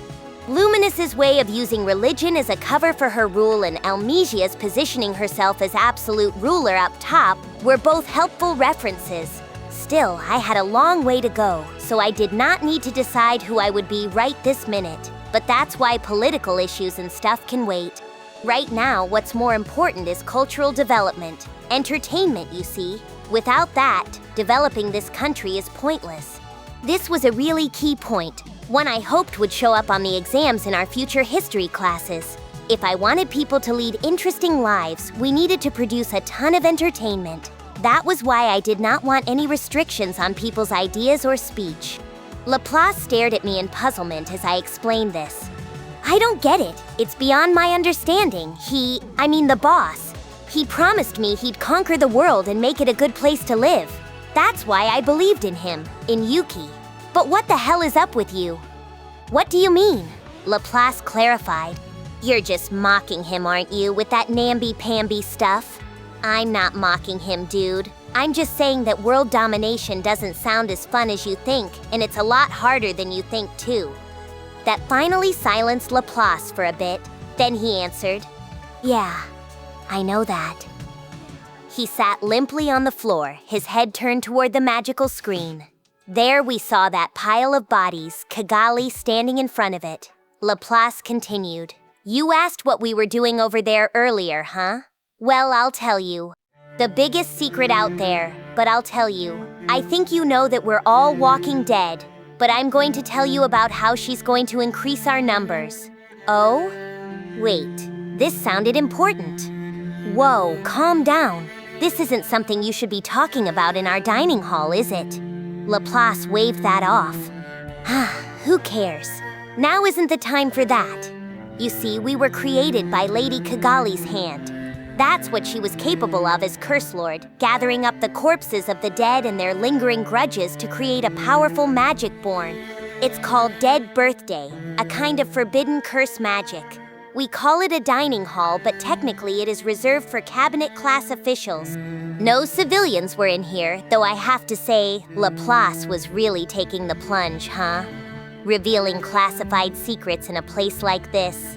Luminous's way of using religion as a cover for her rule and Elmesia's positioning herself as absolute ruler up top were both helpful references. Still, I had a long way to go, so I did not need to decide who I would be right this minute. But that's why political issues and stuff can wait. Right now, what's more important is cultural development. Entertainment, you see. Without that, developing this country is pointless. This was a really key point, one I hoped would show up on the exams in our future history classes. If I wanted people to lead interesting lives, we needed to produce a ton of entertainment. That was why I did not want any restrictions on people's ideas or speech. Laplace stared at me in puzzlement as I explained this. I don't get it. It's beyond my understanding. The boss. He promised me he'd conquer the world and make it a good place to live. That's why I believed in him, in Yuuki. But what the hell is up with you? What do you mean? Laplace clarified. You're just mocking him, aren't you, with that namby-pamby stuff? I'm not mocking him, dude. I'm just saying that world domination doesn't sound as fun as you think, and it's a lot harder than you think, too. That finally silenced Laplace for a bit. Then he answered, Yeah, I know that. He sat limply on the floor, his head turned toward the magical screen. There we saw that pile of bodies, Kigali standing in front of it. Laplace continued, You asked what we were doing over there earlier, huh? Well, I'll tell you. The biggest secret out there, but I'll tell you. I think you know that we're all walking dead, but I'm going to tell you about how she's going to increase our numbers. Oh? Wait, this sounded important. Whoa, calm down. This isn't something you should be talking about in our dining hall, is it? Laplace waved that off. Who cares? Now isn't the time for that. You see, we were created by Lady Kigali's hand. That's what she was capable of as Curse Lord, gathering up the corpses of the dead and their lingering grudges to create a powerful magic born. It's called Dead Birthday, a kind of forbidden curse magic. We call it a dining hall, but technically it is reserved for cabinet-class officials. No civilians were in here, though I have to say, Laplace was really taking the plunge, huh? Revealing classified secrets in a place like this.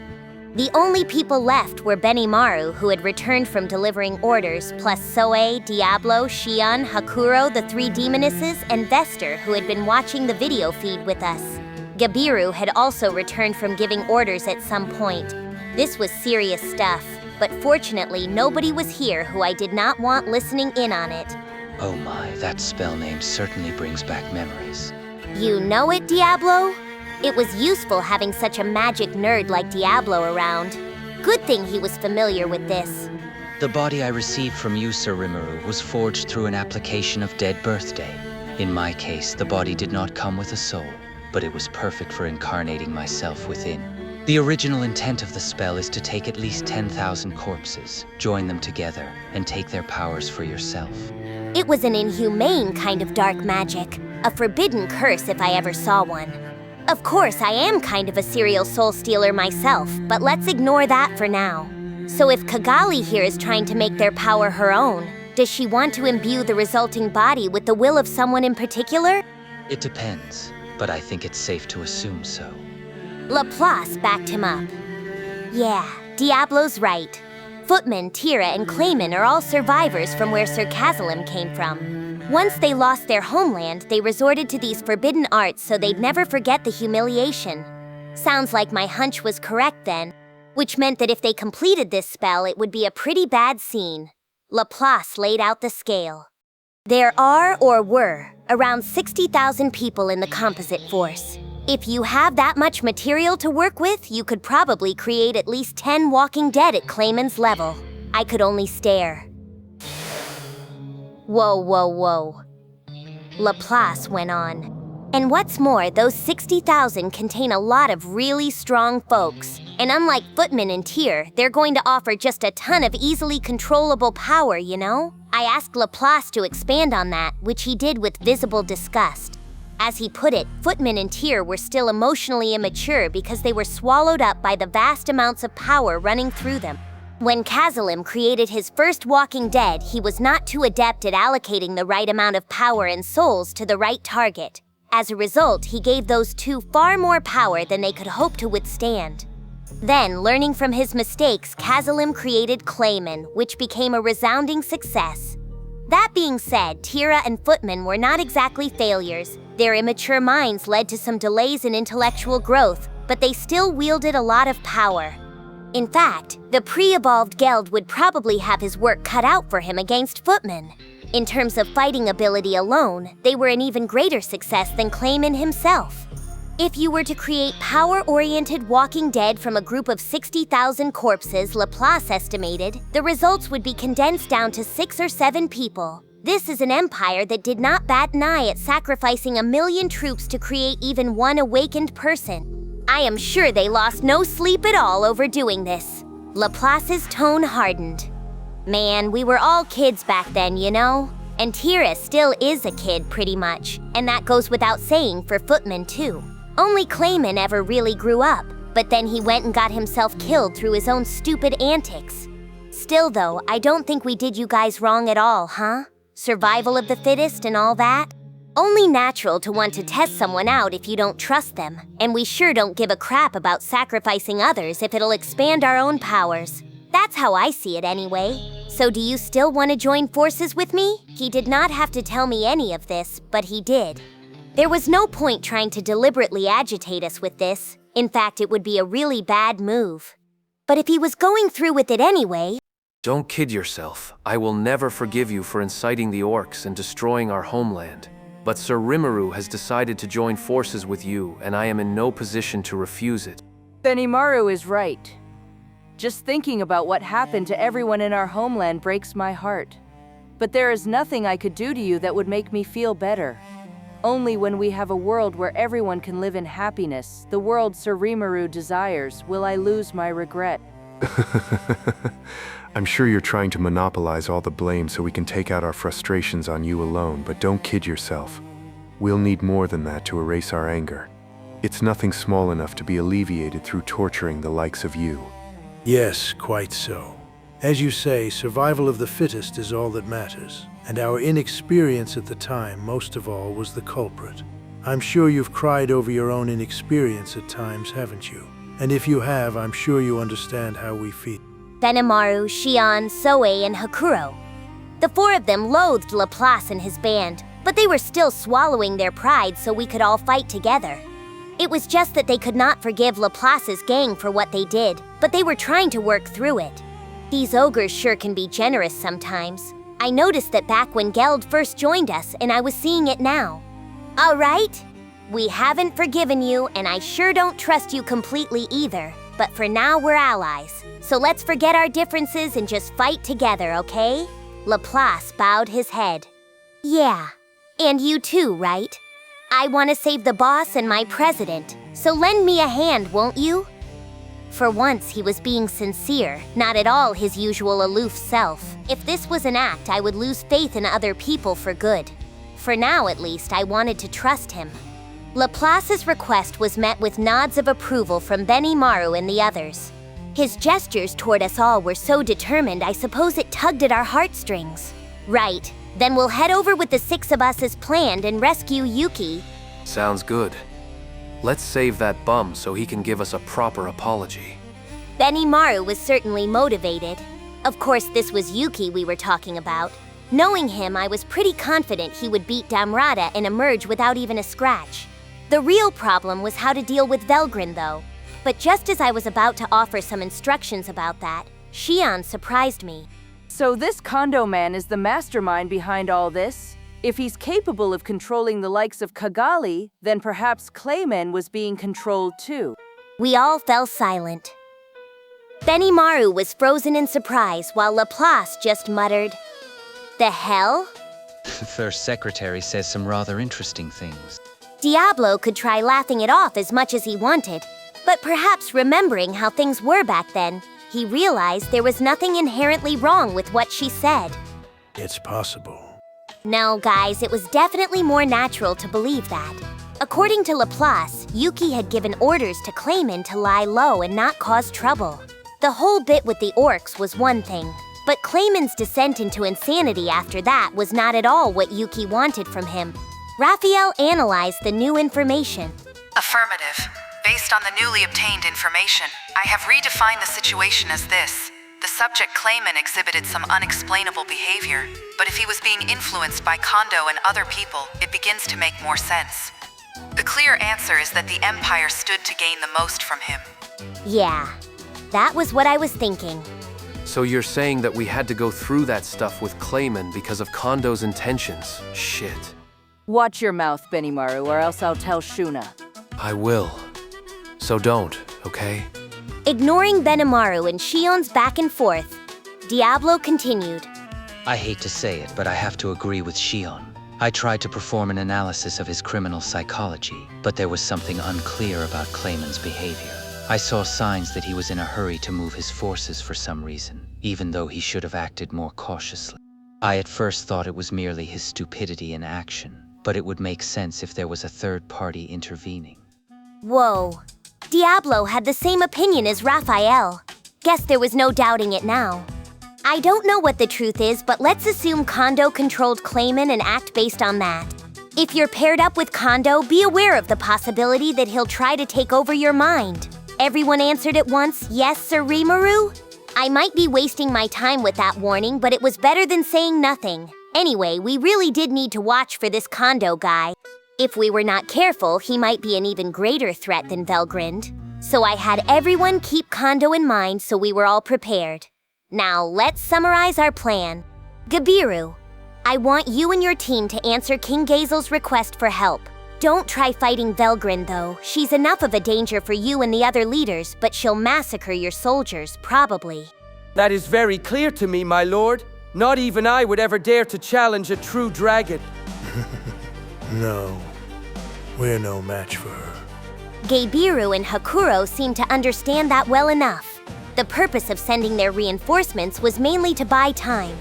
The only people left were Benimaru, who had returned from delivering orders, plus Soe, Diablo, Shion, Hakuro, the three demonesses, and Vester, who had been watching the video feed with us. Gabiru had also returned from giving orders at some point. This was serious stuff, but fortunately nobody was here who I did not want listening in on it. Oh my, that spell name certainly brings back memories. You know it, Diablo? It was useful having such a magic nerd like Diablo around. Good thing he was familiar with this. The body I received from you, Sir Rimuru, was forged through an application of Dead Birthday. In my case, the body did not come with a soul, but it was perfect for incarnating myself within. The original intent of the spell is to take at least 10,000 corpses, join them together, and take their powers for yourself. It was an inhumane kind of dark magic, a forbidden curse if I ever saw one. Of course, I am kind of a serial soul stealer myself, but let's ignore that for now. So if Kigali here is trying to make their power her own, does she want to imbue the resulting body with the will of someone in particular? It depends, but I think it's safe to assume so. Laplace backed him up. Yeah, Diablo's right. Footman, Tira, and Clayman are all survivors from where Sir Kazalim came from. Once they lost their homeland, they resorted to these forbidden arts so they'd never forget the humiliation. Sounds like my hunch was correct then, which meant that if they completed this spell, it would be a pretty bad scene. Laplace laid out the scale. There are, or were, around 60,000 people in the composite force. If you have that much material to work with, you could probably create at least 10 Walking Dead at Clayman's level. I could only stare. Whoa, whoa, whoa. Laplace went on. And what's more, those 60,000 contain a lot of really strong folks. And unlike Footman and Tyr, they're going to offer just a ton of easily controllable power, you know? I asked Laplace to expand on that, which he did with visible disgust. As he put it, Footman and Tyr were still emotionally immature because they were swallowed up by the vast amounts of power running through them. When Kazalim created his first Walking Dead, he was not too adept at allocating the right amount of power and souls to the right target. As a result, he gave those two far more power than they could hope to withstand. Then, learning from his mistakes, Kazalim created Clayman, which became a resounding success. That being said, Tyra and Footman were not exactly failures. Their immature minds led to some delays in intellectual growth, but they still wielded a lot of power. In fact, the pre-evolved Geld would probably have his work cut out for him against Footman. In terms of fighting ability alone, they were an even greater success than Clayman himself. If you were to create power-oriented Walking Dead from a group of 60,000 corpses, Laplace estimated, the results would be condensed down to 6 or 7 people. This is an empire that did not bat an eye at sacrificing 1 million troops to create even one awakened person. I am sure they lost no sleep at all over doing this. Laplace's tone hardened. Man, we were all kids back then, you know? And Tyra still is a kid, pretty much. And that goes without saying for Footman, too. Only Clayman ever really grew up, but then he went and got himself killed through his own stupid antics. Still, though, I don't think we did you guys wrong at all, huh? Survival of the fittest and all that? Only natural to want to test someone out if you don't trust them. And we sure don't give a crap about sacrificing others if it'll expand our own powers. That's how I see it anyway. So do you still want to join forces with me? He did not have to tell me any of this, but he did. There was no point trying to deliberately agitate us with this. In fact, it would be a really bad move. But if he was going through with it anyway... Don't kid yourself. I will never forgive you for inciting the orcs and destroying our homeland. But Sir Rimuru has decided to join forces with you, and I am in no position to refuse it. Benimaru is right. Just thinking about what happened to everyone in our homeland breaks my heart. But there is nothing I could do to you that would make me feel better. Only when we have a world where everyone can live in happiness, the world Sir Rimuru desires, will I lose my regret. I'm sure you're trying to monopolize all the blame so we can take out our frustrations on you alone, but don't kid yourself. We'll need more than that to erase our anger. It's nothing small enough to be alleviated through torturing the likes of you. Yes, quite so. As you say, survival of the fittest is all that matters, and our inexperience at the time, most of all, was the culprit. I'm sure you've cried over your own inexperience at times, haven't you? And if you have, I'm sure you understand how we feel. Benimaru, Shion, Soe, and Hakuro. The 4 of them loathed Laplace and his band, but they were still swallowing their pride so we could all fight together. It was just that they could not forgive Laplace's gang for what they did, but they were trying to work through it. These ogres sure can be generous sometimes. I noticed that back when Geld first joined us, and I was seeing it now. All right? We haven't forgiven you, and I sure don't trust you completely either. But for now, we're allies. So let's forget our differences and just fight together, okay? Laplace bowed his head. Yeah, and you too, right? I want to save the boss and my president, so lend me a hand, won't you? For once, he was being sincere, not at all his usual aloof self. If this was an act, I would lose faith in other people for good. For now, at least, I wanted to trust him. Laplace's request was met with nods of approval from Benimaru and the others. His gestures toward us all were so determined, I suppose it tugged at our heartstrings. Right, then we'll head over with the 6 of us as planned and rescue Yuuki. Sounds good. Let's save that bum so he can give us a proper apology. Benimaru was certainly motivated. Of course, this was Yuuki we were talking about. Knowing him, I was pretty confident he would beat Damrata and emerge without even a scratch. The real problem was how to deal with Velgrynd, though. But just as I was about to offer some instructions about that, Shion surprised me. So this Kondo man is the mastermind behind all this? If he's capable of controlling the likes of Kigali, then perhaps Clayman was being controlled too. We all fell silent. Benimaru was frozen in surprise while Laplace just muttered, "The hell?" First secretary says some rather interesting things. Diablo could try laughing it off as much as he wanted, but perhaps remembering how things were back then, he realized there was nothing inherently wrong with what she said. It's possible. No, guys, it was definitely more natural to believe that. According to Laplace, Yuuki had given orders to Clayman to lie low and not cause trouble. The whole bit with the orcs was one thing, but Clayman's descent into insanity after that was not at all what Yuuki wanted from him. Raphael analyzed the new information. Affirmative. Based on the newly obtained information, I have redefined the situation as this. The subject Clayman exhibited some unexplainable behavior, but if he was being influenced by Kondo and other people, it begins to make more sense. The clear answer is that the Empire stood to gain the most from him. Yeah, that was what I was thinking. So you're saying that we had to go through that stuff with Clayman because of Kondo's intentions? Shit. Watch your mouth, Benimaru, or else I'll tell Shuna. I will. So don't, okay? Ignoring Benimaru and Shion's back and forth, Diablo continued. I hate to say it, but I have to agree with Shion. I tried to perform an analysis of his criminal psychology, but there was something unclear about Clayman's behavior. I saw signs that he was in a hurry to move his forces for some reason, even though he should have acted more cautiously. I at first thought it was merely his stupidity in action, but it would make sense if there was a third party intervening. Whoa. Diablo had the same opinion as Raphael. Guess there was no doubting it now. I don't know what the truth is, but let's assume Kondo controlled Clayman and act based on that. If you're paired up with Kondo, be aware of the possibility that he'll try to take over your mind. Everyone answered at once, yes, Sir Rimuru? I might be wasting my time with that warning, but it was better than saying nothing. Anyway, we really did need to watch for this Kondo guy. If we were not careful, he might be an even greater threat than Velgrynd. So I had everyone keep Kondo in mind so we were all prepared. Now, let's summarize our plan. Gabiru, I want you and your team to answer King Gazel's request for help. Don't try fighting Velgrynd, though. She's enough of a danger for you and the other leaders, but she'll massacre your soldiers, probably. That is very clear to me, my lord. Not even I would ever dare to challenge a true dragon. No, we're no match for her. Gabiru and Hakuro seem to understand that well enough. The purpose of sending their reinforcements was mainly to buy time.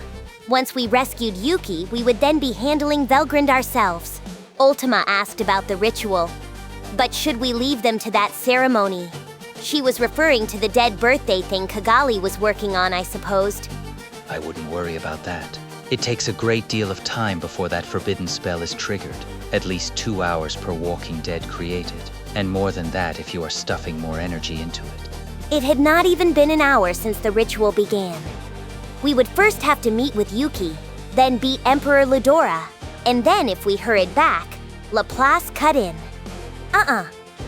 Once we rescued Yuuki, we would then be handling Velgrynd ourselves. Ultima asked about the ritual. But should we leave them to that ceremony? She was referring to the dead birthday thing Kigali was working on, I supposed. I wouldn't worry about that. It takes a great deal of time before that forbidden spell is triggered. At least 2 hours per Walking Dead created. And more than that if you are stuffing more energy into it. It had not even been an hour since the ritual began. We would first have to meet with Yuuki, then beat Emperor Ludora, and then if we hurried back, Laplace cut in.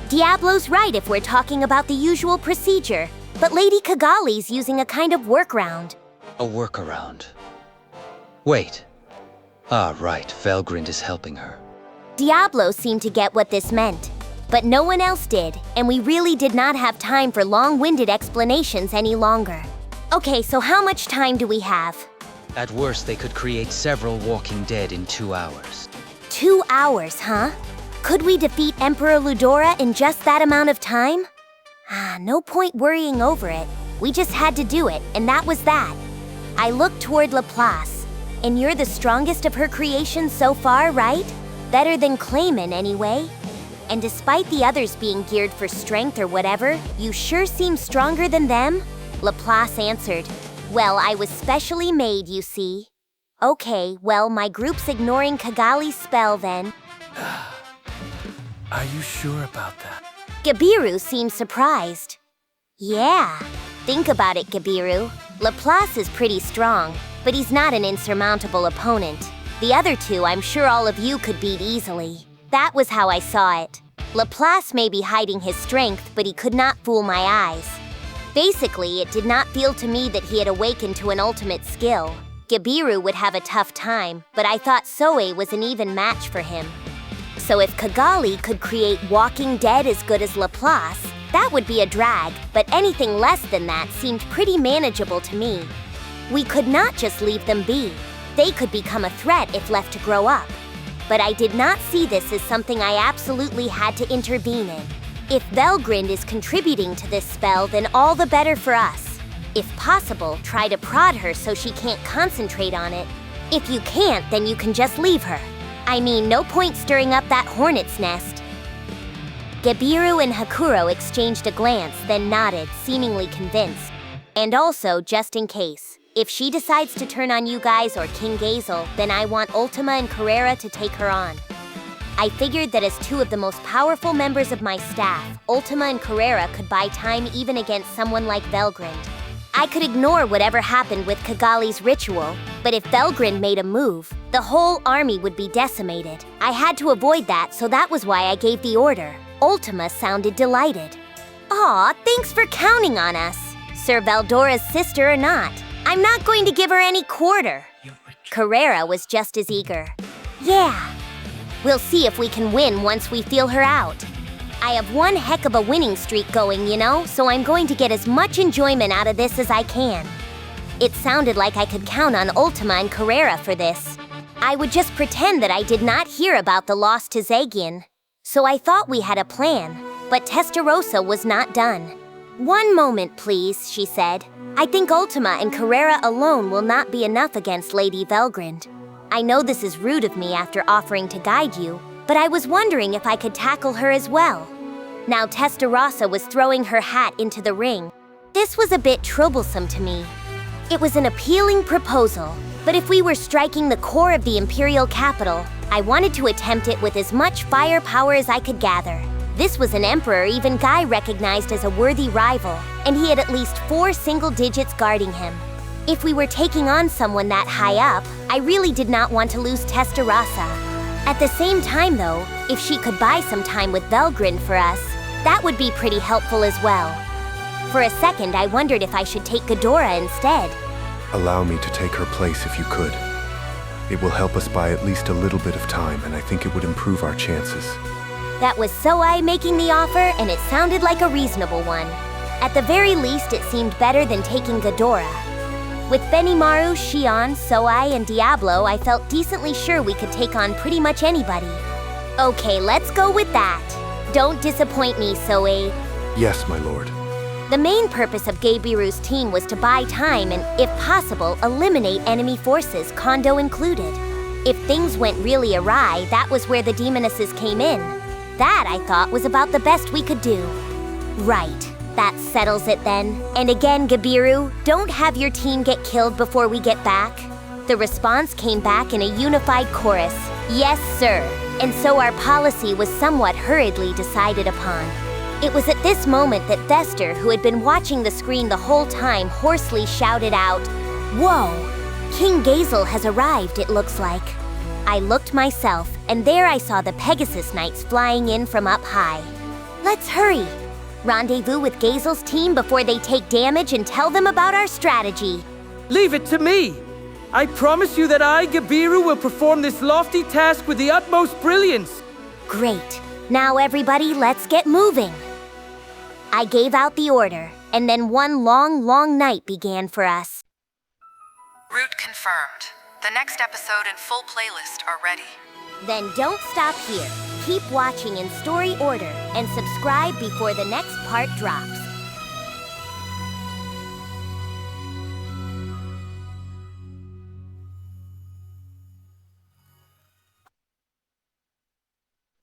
Diablo's right if we're talking about the usual procedure, but Lady Kigali's using a kind of workaround. A workaround. Wait. Ah, right, Velgrynd is helping her. Diablo seemed to get what this meant, but no one else did, and we really did not have time for long-winded explanations any longer. Okay, so how much time do we have? At worst, they could create several Walking Dead in 2 hours. 2 hours, huh? Could we defeat Emperor Ludora in just that amount of time? No point worrying over it. We just had to do it, and that was that. I looked toward Laplace, and you're the strongest of her creations so far, right? Better than Clayman, anyway. And despite the others being geared for strength or whatever, you sure seem stronger than them? Laplace answered, well, I was specially made, you see. Okay, well, my group's ignoring Kigali's spell then. Are you sure about that? Gabiru seemed surprised. Yeah, think about it, Gabiru. Laplace is pretty strong, but he's not an insurmountable opponent. The other two, I'm sure all of you could beat easily. That was how I saw it. Laplace may be hiding his strength, but he could not fool my eyes. Basically, it did not feel to me that he had awakened to an ultimate skill. Gabiru would have a tough time, but I thought Soe was an even match for him. So if Kigali could create Walking Dead as good as Laplace, that would be a drag, but anything less than that seemed pretty manageable to me. We could not just leave them be. They could become a threat if left to grow up. But I did not see this as something I absolutely had to intervene in. If Velgrynd is contributing to this spell, then all the better for us. If possible, try to prod her so she can't concentrate on it. If you can't, then you can just leave her. I mean, no point stirring up that hornet's nest. Gabiru and Hakuro exchanged a glance, then nodded, seemingly convinced. And also, just in case, if she decides to turn on you guys or King Gazel, then I want Ultima and Carrera to take her on. I figured that as two of the most powerful members of my staff, Ultima and Carrera could buy time even against someone like Velgrynd. I could ignore whatever happened with Kigali's ritual, but if Velgrynd made a move, the whole army would be decimated. I had to avoid that, so that was why I gave the order. Ultima sounded delighted. Aw, thanks for counting on us. Sir Valdora's sister or not, I'm not going to give her any quarter. Carrera was just as eager. Yeah, we'll see if we can win once we feel her out. I have one heck of a winning streak going, you know, so I'm going to get as much enjoyment out of this as I can. It sounded like I could count on Ultima and Carrera for this. I would just pretend that I did not hear about the loss to Zagian. So I thought we had a plan, but Testarossa was not done. One moment, please, she said. I think Ultima and Carrera alone will not be enough against Lady Velgrynd. I know this is rude of me after offering to guide you, but I was wondering if I could tackle her as well. Now Testarossa was throwing her hat into the ring. This was a bit troublesome to me. It was an appealing proposal, but if we were striking the core of the imperial capital, I wanted to attempt it with as much firepower as I could gather. This was an emperor even Guy recognized as a worthy rival, and he had at least 4 single digits guarding him. If we were taking on someone that high up, I really did not want to lose Testarossa. At the same time though, if she could buy some time with Velgrynd for us, that would be pretty helpful as well. For a second, I wondered if I should take Ghidorah instead. Allow me to take her place if you could. It will help us buy at least a little bit of time, and I think it would improve our chances. That was Soai making the offer, and it sounded like a reasonable one. At the very least, it seemed better than taking Ghidorah. With Benimaru, Shion, Soai, and Diablo, I felt decently sure we could take on pretty much anybody. Okay, let's go with that. Don't disappoint me, Soai. Yes, my lord. The main purpose of Gabiru's team was to buy time and, if possible, eliminate enemy forces, Kondo included. If things went really awry, that was where the demonesses came in. That, I thought, was about the best we could do. Right, that settles it then. And again, Gabiru, don't have your team get killed before we get back. The response came back in a unified chorus, yes, sir. And so our policy was somewhat hurriedly decided upon. It was at this moment that Thester, who had been watching the screen the whole time, hoarsely shouted out, "Whoa! King Gazel has arrived, it looks like." I looked myself, and there I saw the Pegasus Knights flying in from up high. Let's hurry! Rendezvous with Gazel's team before they take damage and tell them about our strategy. Leave it to me! I promise you that I, Gabiru, will perform this lofty task with the utmost brilliance. Great. Now everybody, let's get moving. I gave out the order, and then one long night began for us. Route confirmed. The next episode and full playlist are ready. Then don't stop here. Keep watching in story order and subscribe before the next part drops.